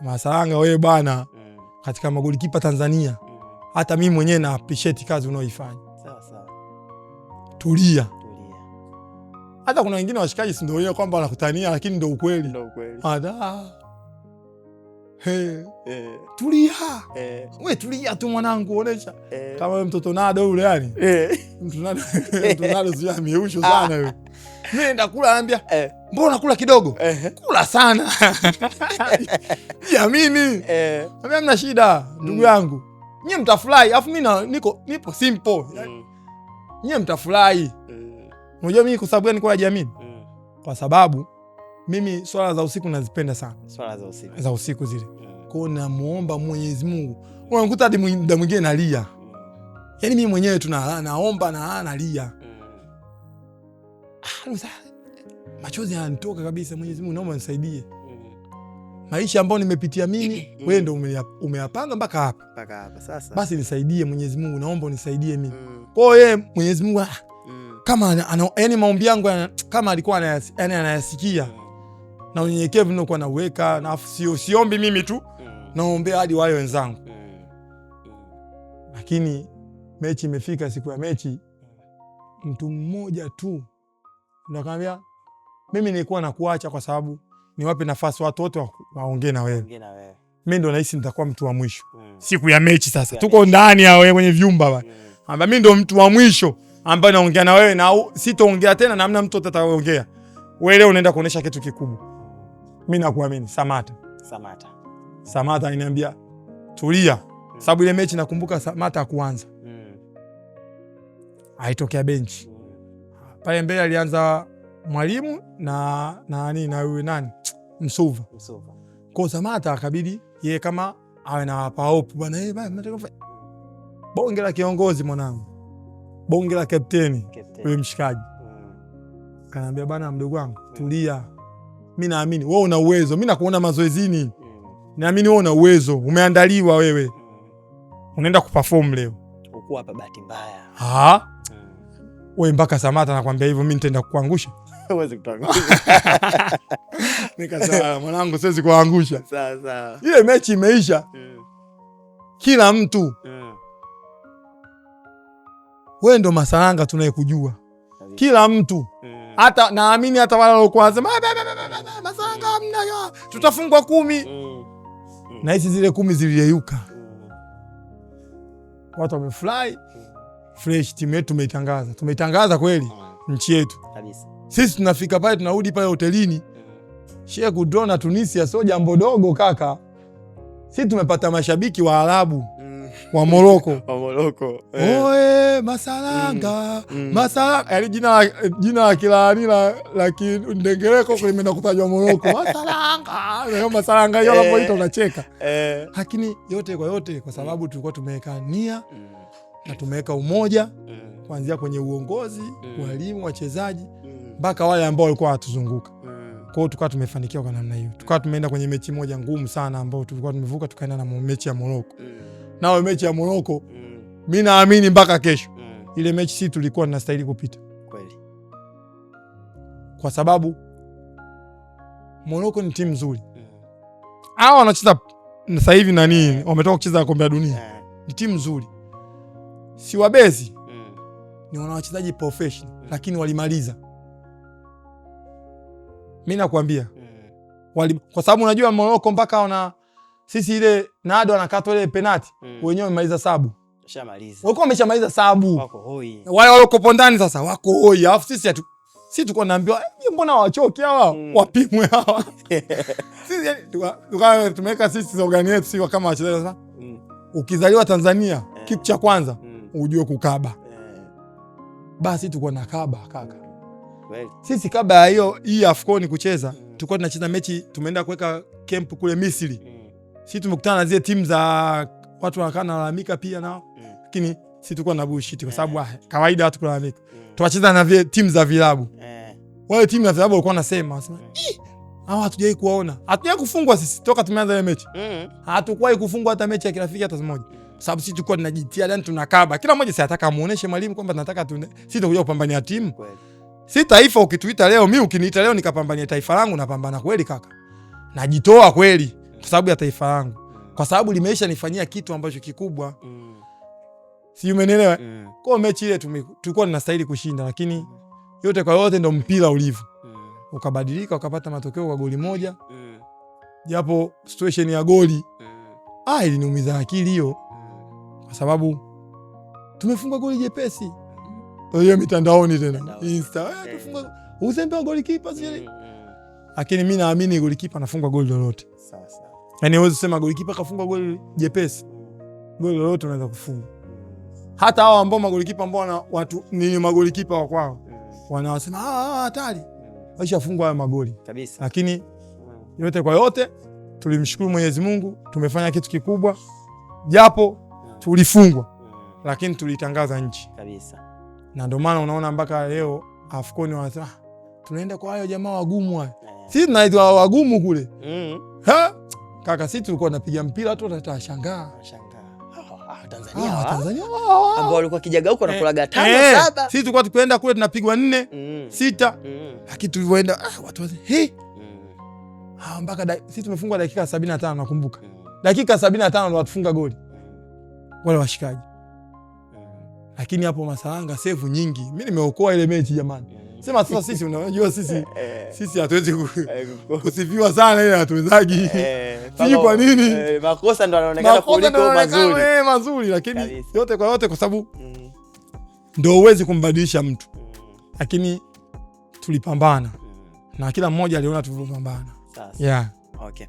Masalanga wewe bwana katika magolikipa Tanzania. Hata mimi mwenyewe na appreciate kazi unaoifanya. Sawa. Tulia. Hata kuna wengine washikaji si ndio wenyewe kwamba wanakutania lakini ndio ukweli. Tulia. Wewe tulia tu mwanangu, onesha. Kama wewe mtoto nado yule yani. Mtoto nado sio ameusho sana wewe. Mimi naenda kula anambia, "Mbona unakula kidogo?" Kula sana. Jamini. Mimi mna shida ndugu yangu. Nyie mtafurahi, afu mimi nipo simple. Nyie mtafurahi. Unajua mimi kwa sababu gani kwa jamii? Kwa sababu mimi swala za usiku nazipenda sana. Swala za usiku zile. Kwa hiyo namuomba Mwenyezi Mungu. Unakuta hadi muda mwingine nalia. Yaani mimi mwenyewe naomba na nalia. Machozi yanatoka kabisa. Mwenyezi Mungu naomba nisaidie. Maisha ambayo nimepitia mimi, wewe ndio umeyapanga mpaka hapa. Sasa basi nisaidie Mwenyezi Mungu, naomba unisaidie mimi. Kwa hiyo yeye Mwenyezi Mungu kama yani maombi yangu kama alikuwa anayasikia na unyenyekevu nilikuwa nauweka, na siombi mimi tu naombea hadi wale wenzangu. Lakini mechi imefika, siku ya mechi mtu mmoja tu ndo akamwambia mimi nilikuwa nakuacha kwa sababu niwape nafasi watu wote waongee na wewe. Mimi ndo nahisi nitakuwa mtu wa mwisho. Siku ya mechi sasa tuko ndani ya wewe kwenye vyumba baba. Amba mimi ndo mtu wa mwisho ambaye naongea na wewe na sitaongea tena na hamna mtu atakayeongea. Wewe leo unaenda kuonesha kitu kikubwa. Mimi nakuamini. Samata ananiambia tulia. Sababu ile mechi nakumbuka Samata hakuanza. Aitokea benchi. Pale mbele alianza Mwalimu na yule nani? Msuva. Kwa Samata akabidi yeye kama awe na wapa hope bwana, bonge la kiongozi mwanangu. Bonge la kapteni. Yule mshikaji. Kanaambia bana, mdogo wangu tulia. Mimi naamini wewe una uwezo. Mimi nakuona mazoezini. Naamini wewe una uwezo. Umeandaliwa wewe. Unaenda kuperform leo. Uko hapa bahati mbaya. Wewe mpaka Samata anakuambia hivyo, mimi nitaenda kukuangusha. Huwezi kutuangusha. Nikasema mwanangu siwezi kuangusha. Sawa. Ile mechi imeisha. Kila mtu. Wewe ndo Masalanga tunayekujua. Kila mtu. Hata naamini hata wale walikuwa wanasema Masalanga hamna, tutafungwa 10. Na hizi zile 10 ziliyeyuka. Watu wamefly. Fresh team yetu tumeitangaza kweli nchi yetu kabisa. Sisi tunafika pale, tunarudi pale hotelini. Sheikh kudrona Tunisia sio jambo dogo kaka. Sisi tumepata mashabiki wa Arabu wa Morocco. Oe Masalanga. Masalanga, yaani jina la kilani la kindengereko limeenda kutajwa Morocco. Masalanga hiyo hapo unacheka. Lakini yote kwa yote kwa sababu tulikuwa tumeweka nia na tumeweka umoja kuanzia kwenye uongozi, walimu, wachezaji mpaka wale ambao walikuwa watuzunguka. Kwa hiyo tukawa tumefanikiwa kwa namna hiyo. Tukawa tumeenda kwenye mechi moja ngumu sana ambao tulikuwa tumevuka, tukaenda na mechi ya Morocco. Nao mechi ya Morocco mimi naamini mpaka kesho ile mechi sisi tulikuwa tunastahili kupita. Kweli. Kwa sababu Morocco ni timu nzuri. Hao wanacheza sasa hivi na nini? Wametoka kucheza kombe la dunia. Ni timu nzuri. Si wabezi. Ni wana wachezaji professional lakini walimaliza. Mimi nakwambia. Kwa sababu unajua Morocco mpaka wana sisi ile Nado anakata ile penalti wenyewe wamemaliza sabu. Shamaliza. Walikuwa wameshamaliza sabu. Wako hoi. Wale waliokopo ndani sasa wako hoi. Alafu sisi tulikuwa tunaambiwa mbona wachoki hawa? Wapimwe hawa. Sisi tumeweka sisi slogan yetu sio kama wachezaji sasa. Ukizaliwa Tanzania kitu cha kwanza ujue kukaba. Basi tulikuwa na kaba kaka. Kweli. Sisi kabla ya hii AFCON kucheza, tulikuwa tunacheza mechi, tumeenda kuweka camp kule Misri. Sisi tumekutana na zile timu za watu wanakaa nalalamika pia nao. Lakini sisi tulikuwa na bullshit kwa sababu kawaida watu kulalamika. Tuwacheza na vile timu za vilabu. Wale timu za vilabu walikuwa wanasema hawa hatujai kuwaona. Hatujai kufungwa sisi toka tumeanza ile mechi. Hatukuwahi kufungwa hata mechi ya kirafiki hata moja. Sababu sisi tulikuwa tunajitia ndani tunakaba. Kila mmoja anataka amuoneshe mwalimu kwamba tunataka sisi tunakuja kupambania timu. Si taifa ukituita leo, mimi ukiniita leo nikapambania taifa langu napambana kweli kaka. Najitoa kweli kwa sababu ya taifa langu. Kwa sababu limeisha nifanyia kitu ambacho kikubwa. Si umenielewa? Kwa mechi ile tulikuwa tunastahili kushinda lakini yote kwa yote ndo mpira ulivyo. Ukabadilika ukapata matokeo kwa goli moja. Japo situation ya goli iliniumiza akili hiyo. Kwa sababu tumefunga goli jepesi. Hiyo mitandaoni tena. Insta, tufunga uzembe wa golikipa zile. Lakini mimi naamini golikipa anafunga goli lolote. Sawa. Yaani huwezi kusema golikipa kafunga goli jepesi. Goli lolote unaweza kufunga. Hata hao ambao magolikipa ambao watu ni magolikipa wa kwao. Wanawasema hatari. Washafungwa haya magoli kabisa. Lakini yote kwa yote tulimshukuru Mwenyezi Mungu, tumefanya kitu kikubwa. Japo tulifungwa lakini tulitangaza nchi kabisa. Na ndio maana unaona mpaka leo AFCON wanasema tunaenda kwa hayo jamaa wagumu haya. Sisi tunaitwa wagumu kule. Kaka sisi tulikuwa tunapiga mpira tu tutashangaa. Tanzania ambao walikuwa kijaga huko nakulaga 5-7. Sisi tulikuwa tukienda kule tunapigwa 4-6. Lakini tulivyoenda watu mpaka sisi tumefungwa dakika 75 nakumbuka. dakika 75 ndo watufunga goli wale washikaji. Lakini hapo Masalanga save nyingi. Mimi nimeokoa ile mechi jamani. Sema sasa sisi unajua sisi hatuwezi kusifiwa sana ile hatuwezaji. Sisi kwa nini? Makosa ndo yanaonekana kuliko mazuri. Mazuri lakini yote kwa yote kwa sababu ndio uwezi kumbadilisha mtu. Lakini tulipambana. Na kila mmoja aliona tulipambana. Sasa. Yeah. Okay.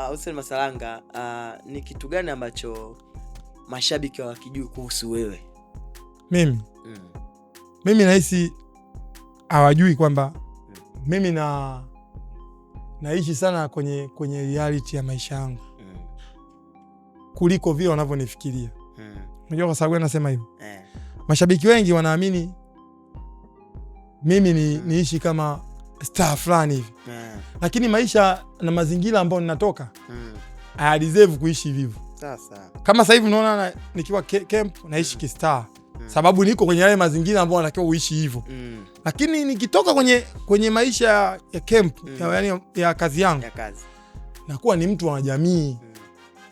Hussein Masalanga, ni kitu gani ambacho mashabiki hawakijui kuhusu wewe? Mimi nahisi hawajui kwamba mimi naishi sana kwenye reality ya maisha yangu kuliko vile wanavyonifikiria. Unajua kwa sababu nasema hivyo? Mashabiki wengi wanaamini mimi niishi kama star fulani hivi. Lakini maisha na mazingira ambayo ninatoka I deserve kuishi hivyo. Sasa kama sasa hivi unaona nikiwa camp naishi kistar sababu niko kwenye yale mazingira ambayo natakiwa uishi hivyo. Lakini nikitoka kwenye maisha ya camp yani ya kazi yangu nakuwa ni mtu wa jamii.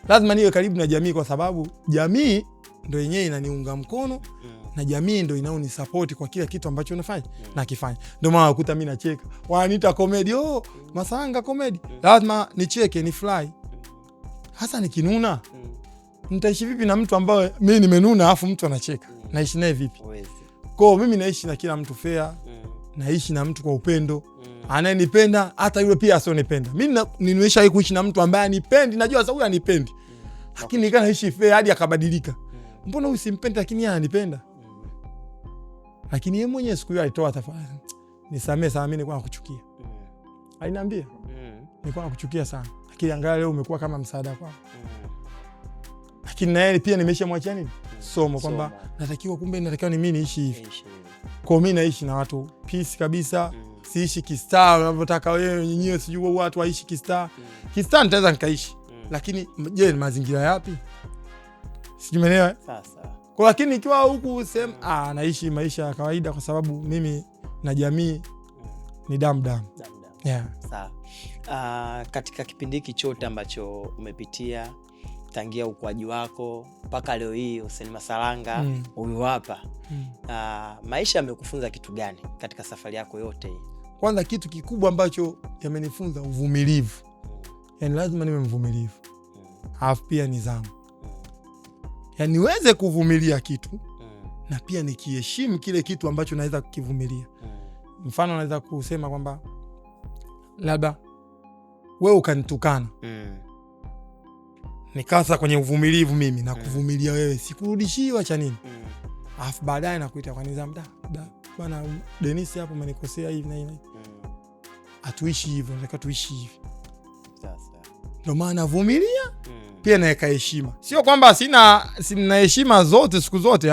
Lazima niwe karibu na jamii kwa sababu jamii ndio yenyewe inaniunga mkono na jamii ndio inaonisupport kwa kila kitu ambacho nafanya na kifanya. Ndio maana ukuta mimi nacheka. Wananiita comedy, Masalanga comedy. Lazima nicheke, ni fly. Hasa nikinuna nitaishi vipi na mtu ambaye mimi nimenuna afu mtu anacheka? Naishi naye vipi? Kwa mimi naishi na kila mtu fair. Naishi na mtu kwa upendo. Anayenipenda hata yule pia asionipenda. Mimi nimeshawahi kuishi na mtu ambaye anipendi, najua sasa huyu anipendi. Lakini nikana naishi fair hadi akabadilika. Mbona usimpendi lakini yeye ananipenda? Lakini yeye mwenyewe siku hiyo alitoa tafadhali. Nisamee sana, mimi nilikuwa nakuchukia. Aliniambia. Nilikuwa nakuchukia sana. Lakini angalia leo umekuwa kama msaada kwangu. Lakini na yeye pia nimeshamwachia nini? Somo kwamba natakiwa ni mimi niishi hivi. Kwa mimi naishi na watu peace kabisa. Siishi kistar unavyotaka wewe nyenyewe, sijui watu waishi kistar. Kistar nitaweza nikaishi. Lakini je, ni mazingira yapi? Sijumeelewa. Sasa. Kwa lakini ikiwa huku sema naishi maisha ya kawaida kwa sababu mimi na jamii ni damu. Yeah. Sawa. Katika kipindi hiki chote ambacho umepitia tangia ukuaji wako mpaka leo hii Hussein Masalanga huyu hapa. Maisha yamekufunza kitu gani katika safari yako yote hii? Kwanza kitu kikubwa ambacho yamenifunza uvumilivu. Yaani lazima niwe mvumilivu. Alafu pia nidhamu. Yaani niweze kuvumilia kitu na pia nikiheshimu kile kitu ambacho naweza kukivumilia. Mfano naweza kusema kwamba labda wewe ukanitukana. Nikaanza kwenye uvumilivu mimi na kuvumilia wewe, sikurudishiwa cha nini. Alafu baadaye nakuita kwa nidhamu, bwana Dennis hapo umenikosea hivi na hivi. Atuishi hivyo, nataka tuishi hivi. Sasa. Ndio maana vumilia pia naweka heshima. Sio kwamba sina heshima zote siku zote.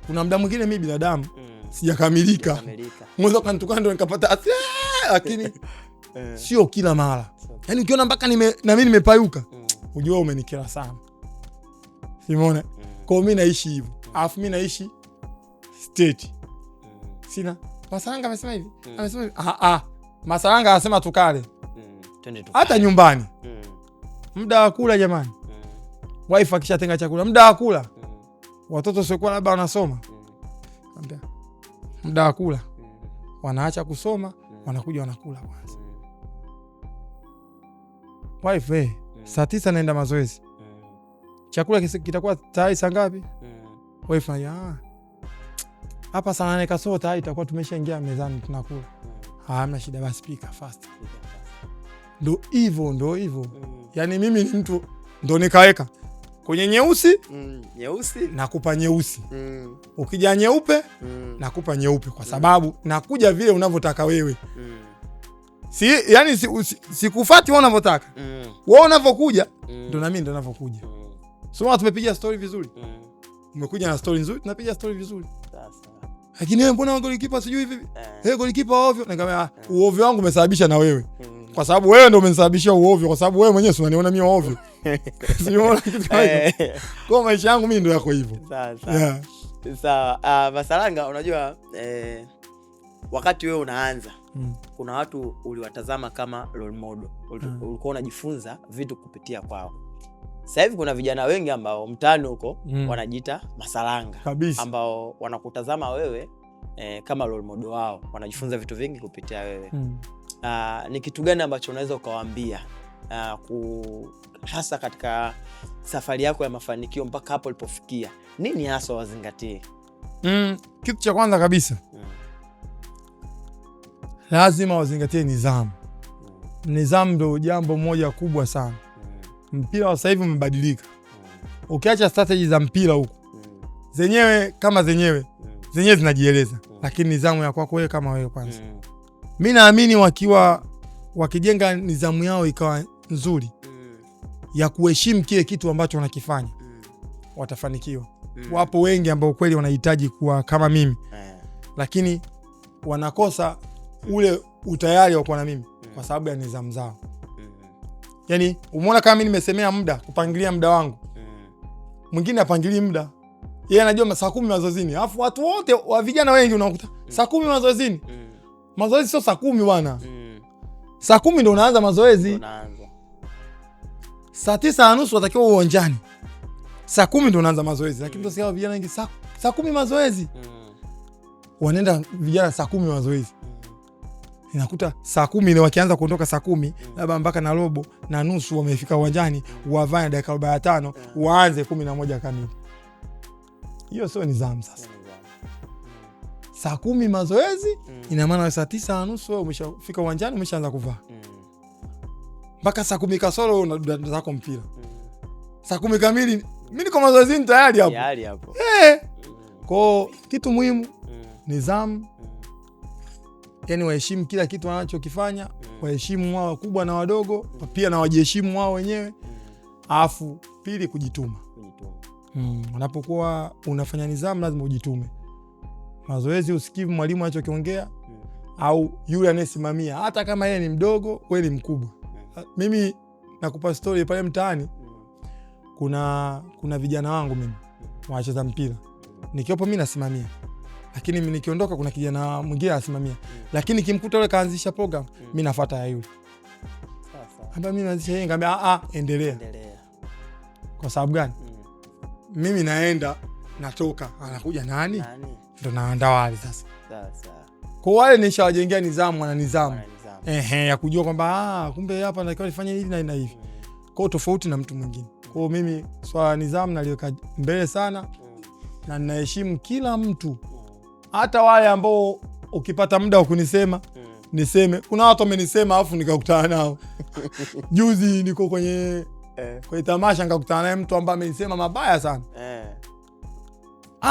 Kuna muda mwingine mimi binadamu sijakamilika. Mwanzo kanitukana ndio nikapata lakini sio kila mara. Yaani ukiona mpaka na mimi nimepayuka, unajua umenikera sana. Simone. Kwa mimi naishi hivyo. Alafu mimi naishi state. Sina. Masalanga amesema hivi. Amesema hivi. Masalanga anasema tukale. Twende tu. Hata nyumbani. Muda wa kula jamani. Wife akishatenga chakula, muda wa kula. Watoto sio kwa labda wanasoma. Ambia. Muda wa kula. Wanaacha kusoma, wanakuja wanakula kwanza. Wife saa 9 naenda mazoezi. Chakula kitakuwa tayari saa ngapi? Wife hapa saa 8 kasoro tayari itakuwa tumeshaingia mezani tunakula. Hamna shida, basi pika fast. Ndo hivyo. Yaani mimi ni mtu ndo nikaweka kwenye nyeusi, nakupa nyeusi. Ukija nyeupe, nakupa nyeupe kwa sababu nakuja vile unavyotaka wewe. Yani sikufuati wewe unavyotaka. Wewe unavyokuja ndo na mimi ndo ninavyokuja. Sio tumepiga story vizuri. Umekuja na story nzuri, tunapiga story vizuri. Sasa. Lakini wewe mbona golikipa sijui hivi? Golikipa ovyo. Nikamwambia uovyo wangu umesababisha na wewe. Kwa sababu wewe ndio umenisababishia uovyo, kwa sababu wewe mwenyewe unaniona mimi ovyo. Siona kitu kama hicho. Kwa maisha yangu mimi ndio yako hivyo. Sawa. Masalanga, unajua wakati wewe unaanza kuna watu uliwatazama kama role model, ulikuwa unajifunza vitu kupitia kwao. Sasa hivi kuna vijana wengi ambao mtaani huko wanajiita masalanga kabisa, ambao wanakutazama wewe kama role model wao, wanajifunza vitu vingi kupitia wewe. Ni kitu gani ambacho unaweza ukawaambia hasa katika safari yako ya mafanikio mpaka hapo ulipofikia? Nini hasa wazingatie? Kitu cha kwanza kabisa lazima wazingatie nidhamu. Nidhamu ndio jambo moja kubwa sana. Mpira wa sasa hivi umebadilika. Ukiacha strategy za mpira huko, zenyewe kama zenyewe zinajieleza, lakini nidhamu ya kwako wewe kama wewe kwanza. Mimi naamini wakijenga nidhamu yao ikawa nzuri ya kuheshimu kile kitu ambacho wanakifanya, watafanikiwa. Wapo wengi ambao kweli wanahitaji kuwa kama mimi, lakini wanakosa ule utayari wa kuwa na mimi kwa sababu ya nidhamu zao. Yani umeona kama mimi nimesemea muda, kupangilia muda wangu. Mwingine apangilii muda. Yeye anajua saa 10 mazoezini. Alafu watu wote wa vijana wengi unakuta saa 10 mazoezini. Mazoezi sio saa 10 bwana. Saa 10 ndio unaanza mazoezi. Saa 9:30 watakiwa uwanjani. Saa 10 ndio unaanza mazoezi. Lakini tunasikia vijana wengi saa 10 mazoezi. Wanaenda vijana saa 10 mazoezi. Inakuta saa 10 ile wakianza kuondoka saa 10 labda mpaka na robo na nusu wamefika uwanjani, wavae dakika 45 waanze 11 kamili. Hiyo sio nidhamu sasa. Saa 10 mazoezi ina maana saa 9:30 wewe umeshafika uwanjani, umeshaanza kuvaa. Mpaka saa 10 kasoro unadada zako mpira. Saa 10 kamili mimi niko mazoezini tayari hapo. Tayari hapo. Kwa kitu muhimu nidhamu. Yani waheshimu kila kitu wanachokifanya, waheshimu wao wakubwa na wadogo, pia na wajiheshimu wao wenyewe. Alafu pili, kujituma. Unapokuwa unafanya nidhamu lazima ujitume. Mazoezi usikivu mwalimu anachokiongea au yule anayesimamia, hata kama yeye ni mdogo, wewe ni mkubwa. Mimi nakupa story pale mtaani. Kuna vijana wangu mimi wanacheza mpira. Nikiwepo mimi nasimamia. Lakini mimi nikiondoka kuna kijana mwingine anasimamia. Lakini kimkuta yule kaanzisha program, mimi nafuata ya yule. Sasa. Hapa mimi naanzisha yeye, ngambia endelea. Kwa sababu gani? Mimi naenda, natoka, anakuja nani? Ndio naandaa wale sasa. Sasa. Kwa wale nishawajengea nidhamu, wana nidhamu. Ya kujua kwamba kumbe hapa natakiwa nifanye hivi na hivi. Kwa tofauti na mtu mwingine. Kwa mimi swala nidhamu naliweka mbele sana na ninaheshimu kila mtu. Hata wale ambao ukipata muda wa kunisema niseme. Kuna watu wamenisema alafu nikakutana nao. Juzi niko kwenye tamasha nikakutana naye mtu ambaye amenisema mabaya sana.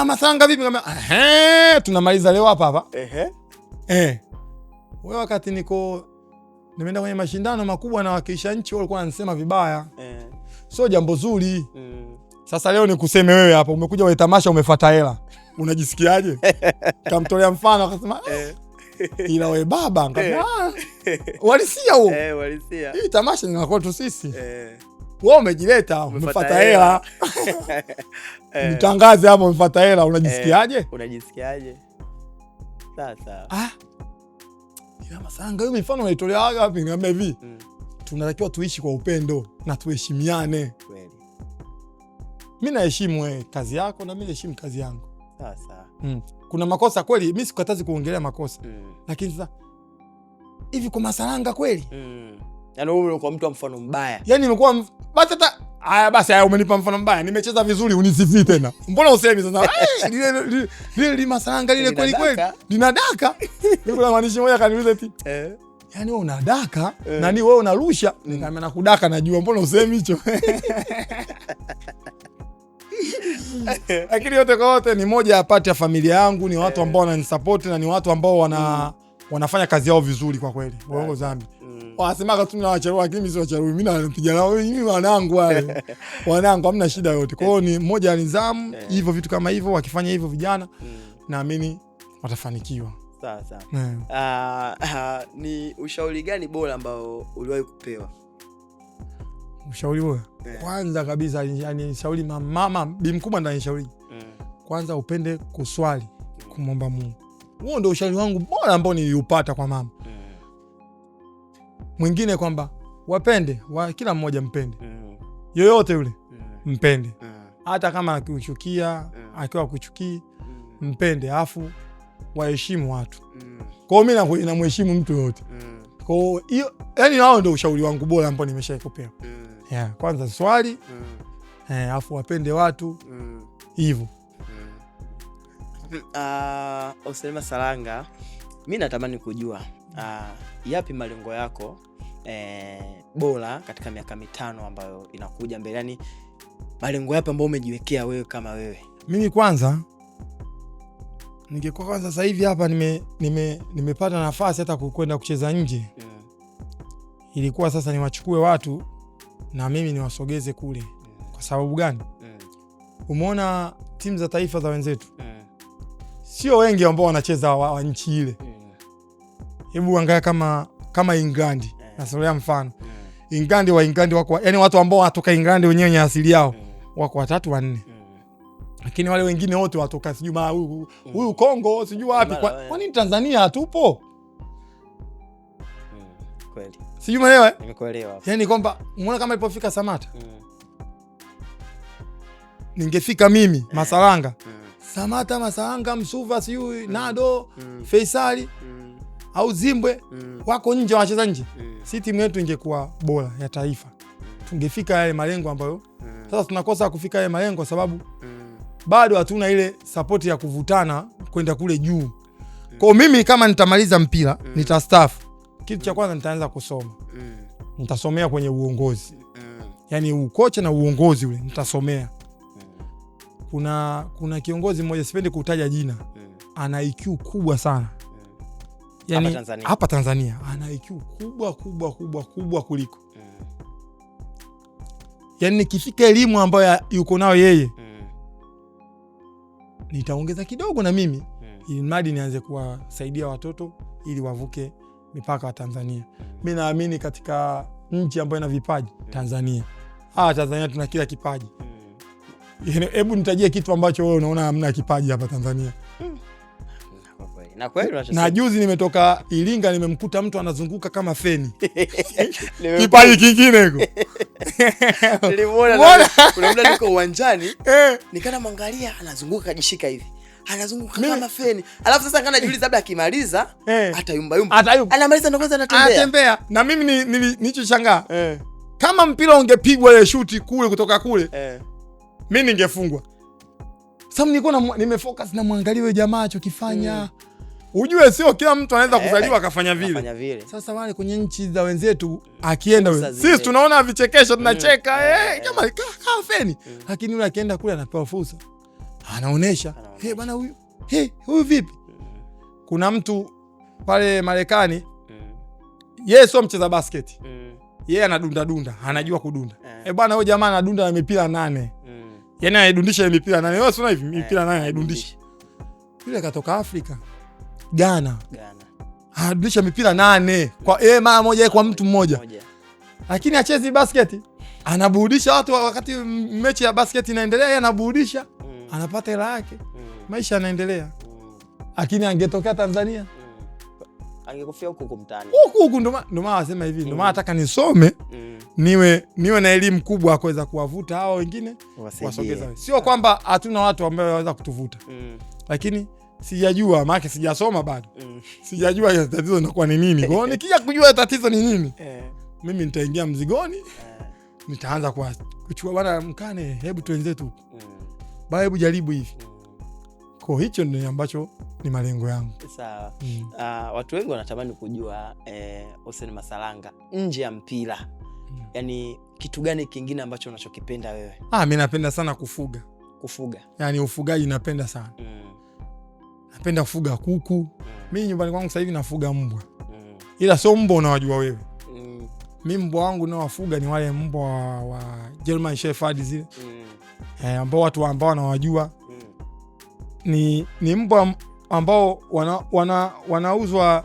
Masanga vipi? Nikamwambia tunamaliza leo hapa. Wewe wakati nimeenda kwenye mashindano makubwa na wakilisha nchi walikuwa wananisema vibaya. Sio jambo zuri. Sasa leo nikuseme wewe hapa umekuja kwenye tamasha umefuata hela. Unajisikiaje? Kamtolea mfano akasema ila wewe baba ngambia walisia huo. Walisia. Hii tamasha ni kwa tu sisi. Wewe umejileta umefuata hela. Nitangaze hapo umefuata hela, unajisikiaje? Sasa. Ila Masanga hiyo mifano unaitolea wapi? Ngambia hivi. Tunatakiwa tuishi kwa upendo na tuheshimiane. Kweli. Mimi naheshimu kazi yako na mimi naheshimu kazi yangu. Sasa. Kuna makosa kweli, mimi sikatazi kuongelea makosa. Lakini sasa hivi kwa Masalanga kweli? Yaani wewe uko mtu wa mfano mbaya. Yaani nimekuwa basi umenipa mfano mbaya. Nimecheza vizuri unisifii tena. Mbona usemi sasa? Lile Masalanga lile kweli kweli. Linadaka. Niko na maanishi moja kaniuliza eti. Yaani wewe unadaka, nani wewe unarusha? Nikamwambia nakudaka najua, mbona usemi hicho? Lakini yote kwa yote ni moja ya part ya familia yangu, ni watu ambao wananisupport na ni watu ambao wanafanya kazi yao vizuri kwa kweli. Bongo zambi. Wanasema tu na wacharuo, lakini mimi si wacharuo. Mimi napiga nao, mimi wanangu wale. Wanangu hamna shida yote. Kwa hiyo ni moja ya nidhamu, hivyo vitu kama hivyo wakifanya hivyo vijana naamini watafanikiwa. Sawa. Ni ushauri gani bora ambao uliwahi kupewa? Ushauri bora? Kwanza kabisa shauri mama bi mkubwa ndo anishauri. Kwanza upende kuswali, kumomba Mungu. Huo ndio ushauri wangu bora ambao niliupata kwa mama. mwingine kwamba wapende, kila mmoja mpende. Yoyote yule mpende. Hata kama akiuchukia, akiwa kuchukii, mpende, afu waheshimu watu. Kwa hiyo mimi namheshimu mtu yote. Kwa hiyo yani hao ndio ushauri wangu bora ambao nimeshaikupea. Kwanza swali, afu wapende watu hivyo. Oseni Masalanga, mimi natamani kujua yapi malengo yako bora katika miaka 5 ambayo inakuja mbele. Yani malengo yapi ambayo umejiwekea wewe kama wewe? Mimi kwanza ningekuwa sasa hivi hapa nimepata nafasi hata kwenda kucheza nje. Ilikuwa sasa niwachukue watu na mimi niwasogeze kule. Kwa sababu gani? Umeona timu za taifa za wenzetu sio wengi ambao wanacheza wa nchi ile. Hebu angalia kama England. Nasolea mfano. England wako, yani watu ambao watoka England wenyewe ni asili yao wako 3 4. Lakini wale wengine wote watoka sijui huyu Kongo sijui wapi. Kwa nini Tanzania hatupo? Kweli. Sijui umeelewa? Nimekuelewa. Yani kwamba umeona kama ilipofika Samata. Ningefika mimi Masalanga. Samata, Masalanga, Msuva, sijui Nado, Faisali au Zimbwe wako nje, wanacheza nje. Si timu yetu ingekuwa bora ya taifa. Tungefika yale malengo ambayo sasa tunakosa kufika yale malengo kwa sababu bado hatuna ile support ya kuvutana kwenda kule juu. Kwa mimi kama nitamaliza mpira, nitastaafu. Kitu cha kwanza nitaanza kusoma. Nitasomea kwenye uongozi. Yani ukocha na uongozi ule nitasomea. Kuna kiongozi mmoja sipendi kutaja jina. Ana IQ kubwa sana. Yani hapa Tanzania ana IQ kubwa kuliko. Yani nikifika elimu ambayo yuko nayo yeye, nitaongeza kidogo na mimi ili mradi nianze kuwasaidia watoto ili wavuke mipaka wa Tanzania. Mimi naamini katika nchi ambayo ina vipaji, Tanzania. Tanzania tuna kila kipaji. Hebu nitajie kitu ambacho wewe unaona hamna kipaji hapa Tanzania. Na kweli unachosema. Na juzi nimetoka Iringa, nimemkuta mtu anazunguka kama feni. Kipaji kingine hiko. Nilimuona kuna muda niko uwanjani, nikana mwangalia anazunguka kajishika hivi. Anazunguka kama feni. Alafu sasa kana jiuliza labda akimaliza hata yumba. Anamaliza ndo kwanza anatembea. Na mimi nilichoshangaa. Kama mpira ungepigwa ile shuti kule kutoka kule. Mimi ningefungwa. Sababu nilikuwa nimefocus na mwangalia yule jamaa achokifanya. Ujue sio kila mtu anaweza kuzaliwa akafanya vile. Sasa wale kwenye nchi za wenzetu akienda sisi tunaona vichekesho tunacheka kama kama feni. Lakini yule akienda kule anapewa fursa. Anaonesha, bwana huyu vipi? Kuna mtu pale Marekani yeye sio mcheza basket. Yeye anadunda, anajua kudunda. Bwana huyo jamaa anadunda na mipira 8. Yani anadundisha mipira 8. Wewe sio hivi mipira 8 anadundisha. Yule katoka Afrika. Ghana. Anadundisha mipira 8 kwa mara moja kwa mtu mmoja. Lakini achezi basket. Anaburudisha watu wakati mechi ya basket inaendelea, yeye anaburudisha. Anapata hela yake. Maisha yanaendelea. Lakini angetokea Tanzania, angekufia huko mtaani. Huko ndo maana wasema hivi, ndo maana nataka nisome niwe na elimu kubwa kuweza kuwavuta hao wengine wasogeza. Sio kwamba hatuna watu ambao wanaweza kutuvuta. Lakini sijajua, maana sijasoma bado. Sijajua tatizo linakuwa ni nini. Kwa hiyo nikija kujua tatizo ni nini, mimi nitaingia mzigoni, nitaanza kuchukua bwana mkane, hebu tuenze tu. Baya hebu jaribu hivi. Kwa hicho ndio ambacho ni malengo yangu. Sawa. Watu wengi wanatamani kujua Oseni Masalanga nje ya mpira. Yani kitu gani kingine ambacho unachokipenda wewe? Mimi napenda sana kufuga. Yani ufugaji napenda sana. Napenda kufuga kuku. Mimi nyumbani kwangu sasa hivi nafuga mbwa. Ila sio mbwa unawajua wewe. Mimi mbwa wangu nao wafuga ni wale mbwa wa German Shepherd zile. Ambao watu ambao wanawajua. Ni mbwa ambao wanauzwa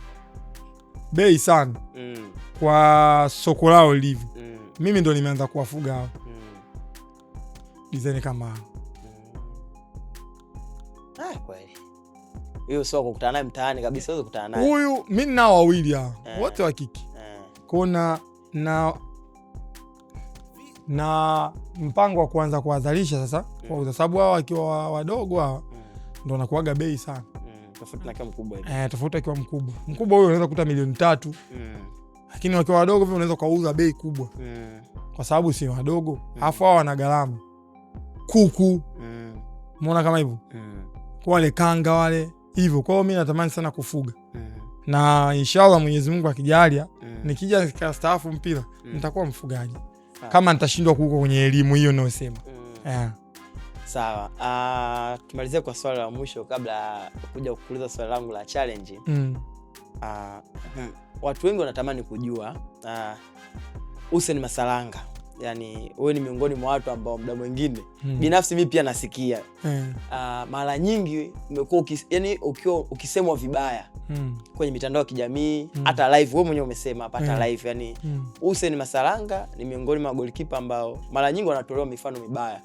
bei sana kwa soko lao lilivyo. Mimi ndo nimeanza kuwafuga hao. Design kama kweli. Hiyo sio kukutana naye mtaani kabisa, wewe kukutana naye. Huyu mimi nao wawili hao. Wote wa kike. Kuna na mpango wa kuanza kuwazalisha sasa, kwa sababu hao wakiwa wadogo hao ndio wanakuaga bei sana. Tofauti na kama mkubwa hivi. Tofauti akiwa mkubwa. Mkubwa huyo unaweza kukuta 3 milioni. Lakini wakiwa wadogo vile unaweza kuuza bei kubwa. Kwa sababu si wadogo. Alafu hao wana gharama. Kuku. Umeona kama hivyo? Kwa wale kanga wale hivyo. Kwa hiyo mimi natamani sana kufuga. Na inshallah Mwenyezi Mungu akijalia nikija nikastaafu mpira nitakuwa mfugaji. Kama nitashindwa kuko kwenye elimu hiyo ninayosema. Sawa. Tumalizie kwa swali la mwisho kabla kuja kukuuliza swali langu la challenge. Watu wengi wanatamani kujua Hussein Masalanga. Yani wewe ni miongoni mwa watu ambao muda mwingine binafsi mimi pia nasikia mara nyingi umekuwa yani ukisemwa vibaya kwenye mitandao ya kijamii, hata live wewe mwenyewe umesema hapa hata live, yani Hussein Masalanga ni miongoni mwa goalkeeper ambao mara nyingi wanatolewa mifano mibaya.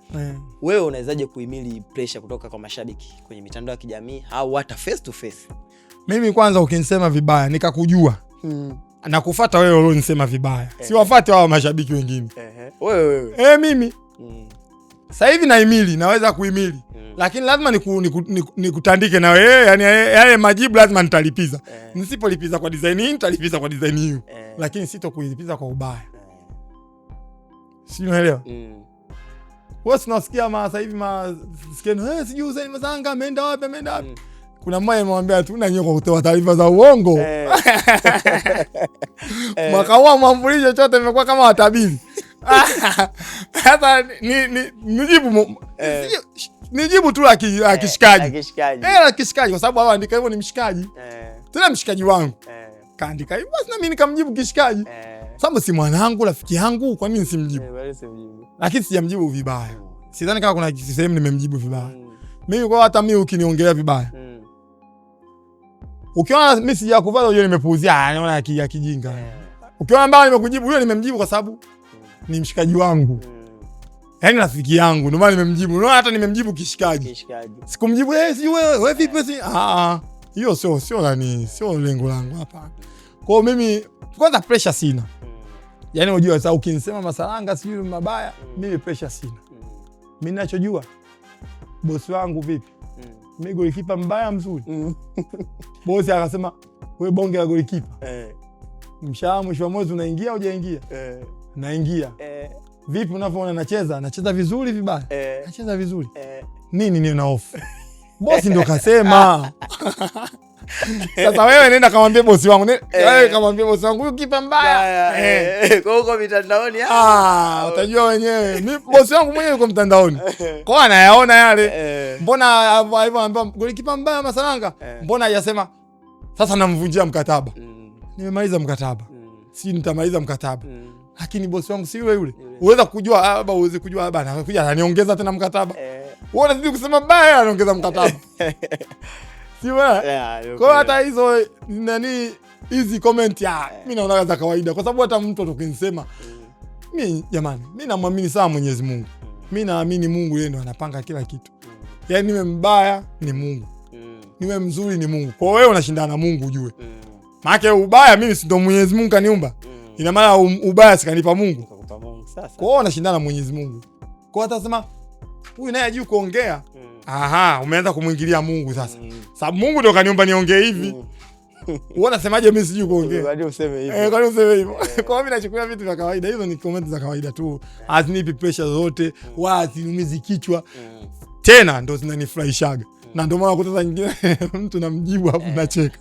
Wewe unawezaje kuhimili pressure kutoka kwa mashabiki kwenye mitandao ya kijamii au hata face to face? Mimi kwanza ukinisema vibaya nikakujua na kufuata wewe ulionisema vibaya, si wafuate wao mashabiki wengine. Wewe mimi sasa hivi nahimili, naweza kuhimili, lakini lazima nikutandike na wewe, yani yale majibu lazima nitalipiza. Nisipolipiza kwa design hii nitalipiza kwa design hiyo, lakini sitokulipiza kwa ubaya. Si unaelewa? Wewe unasikia sasa hivi skeno sijui Hussein Masalanga ameenda wapi. Kuna mmoja amemwambia tu na nyoko kutoa taarifa za uongo. Mwaka huu mambulisho chote imekuwa kama watabiri. Sasa nijibu tu la kishikaji. La kishikaji kwa sababu anaandika hivyo ni mshikaji. Tena mshikaji wangu. Kaandika hivyo basi na mimi nikamjibu kishikaji. Sababu si mwanangu, rafiki yangu, kwa nini nisimjibu? Lakini sijamjibu vibaya. Sidhani kama kuna sehemu nimemjibu vibaya. Mimi kwa hata mimi ukiniongelea vibaya, ukiona mimi sijakuvala hiyo nimepuuzia, naona ya kijinga. Ukiona mbaya nimekujibu, hiyo nimemjibu kwa sababu ni mshikaji wangu. Yaani rafiki yangu, ndio maana nimemjibu. Unaona hata nimemjibu kishikaji. Sikumjibu si wewe vipi si? Hiyo sio lengo langu hapa. Kwa mimi kwanza pressure sina. Yaani unajua sasa ukinisema Masalanga sijui mabaya, mimi pressure sina. Mimi ninachojua bosi wangu vipi? Mimi golikipa mbaya mzuri. Bosi akasema wewe bonge la golikipa. Mshahara mwisho wa mwezi unaingia au hujaingia? Naingia. Vipi unavyoona nacheza vizuri vibaya? Nacheza vizuri. Nini niyo na hofu? Bosi ndio kasema. Sasa wewe nenda kamwambie bosi wangu. Wewe kamwambie bosi wangu huyu kipa mbaya. Kwa huko mitandaoni utajua wenyewe. Mimi bosi wangu mwenyewe yuko mtandaoni. Kwa anayaona yale. Mbona hivyo anambia golikipa mbaya Masalanga? Mbona hajasema sasa namvunjia mkataba? Nimemaliza mkataba. Si nitamaliza mkataba. Lakini bosi wangu si yule. Uweza kujua baba, uweze kujua baba anakuja ananiongeza tena mkataba. Wewe unazidi kusema baya anaongeza mkataba. Si wewe? Kwa hata hizo hizi comment mimi naona za kawaida kwa sababu hata mtu atokinsema mimi jamani, mimi namwamini sana Mwenyezi Mungu. Mimi naamini Mungu yeye ndo anapanga kila kitu. Yaani niwe mbaya ni Mungu. Niwe mzuri ni Mungu. Kwa wewe unashindana na Mungu ujue. Maana ubaya mimi si ndo Mwenyezi Mungu kaniumba. Ina maana ubaya sikanipa Mungu. Kwa hiyo unashindana na Mwenyezi Mungu. Kwa hata sema huyu naye hajui kuongea. Umeanza kumwingilia Mungu sasa. Sababu Mungu ndo kaniumba niongee hivi. Wewe unasemaje mimi sijui kuongea? Kwani useme hivyo? Kwani useme hivyo? Kwa mimi nachukulia vitu vya kawaida. Hizo ni comment za kawaida tu. Hazinipi pressure zote, wala haziniumizi kichwa. Tena ndo zinanifurahishaga. Na ndio maana kutoza nyingine mtu namjibu hapo nacheka.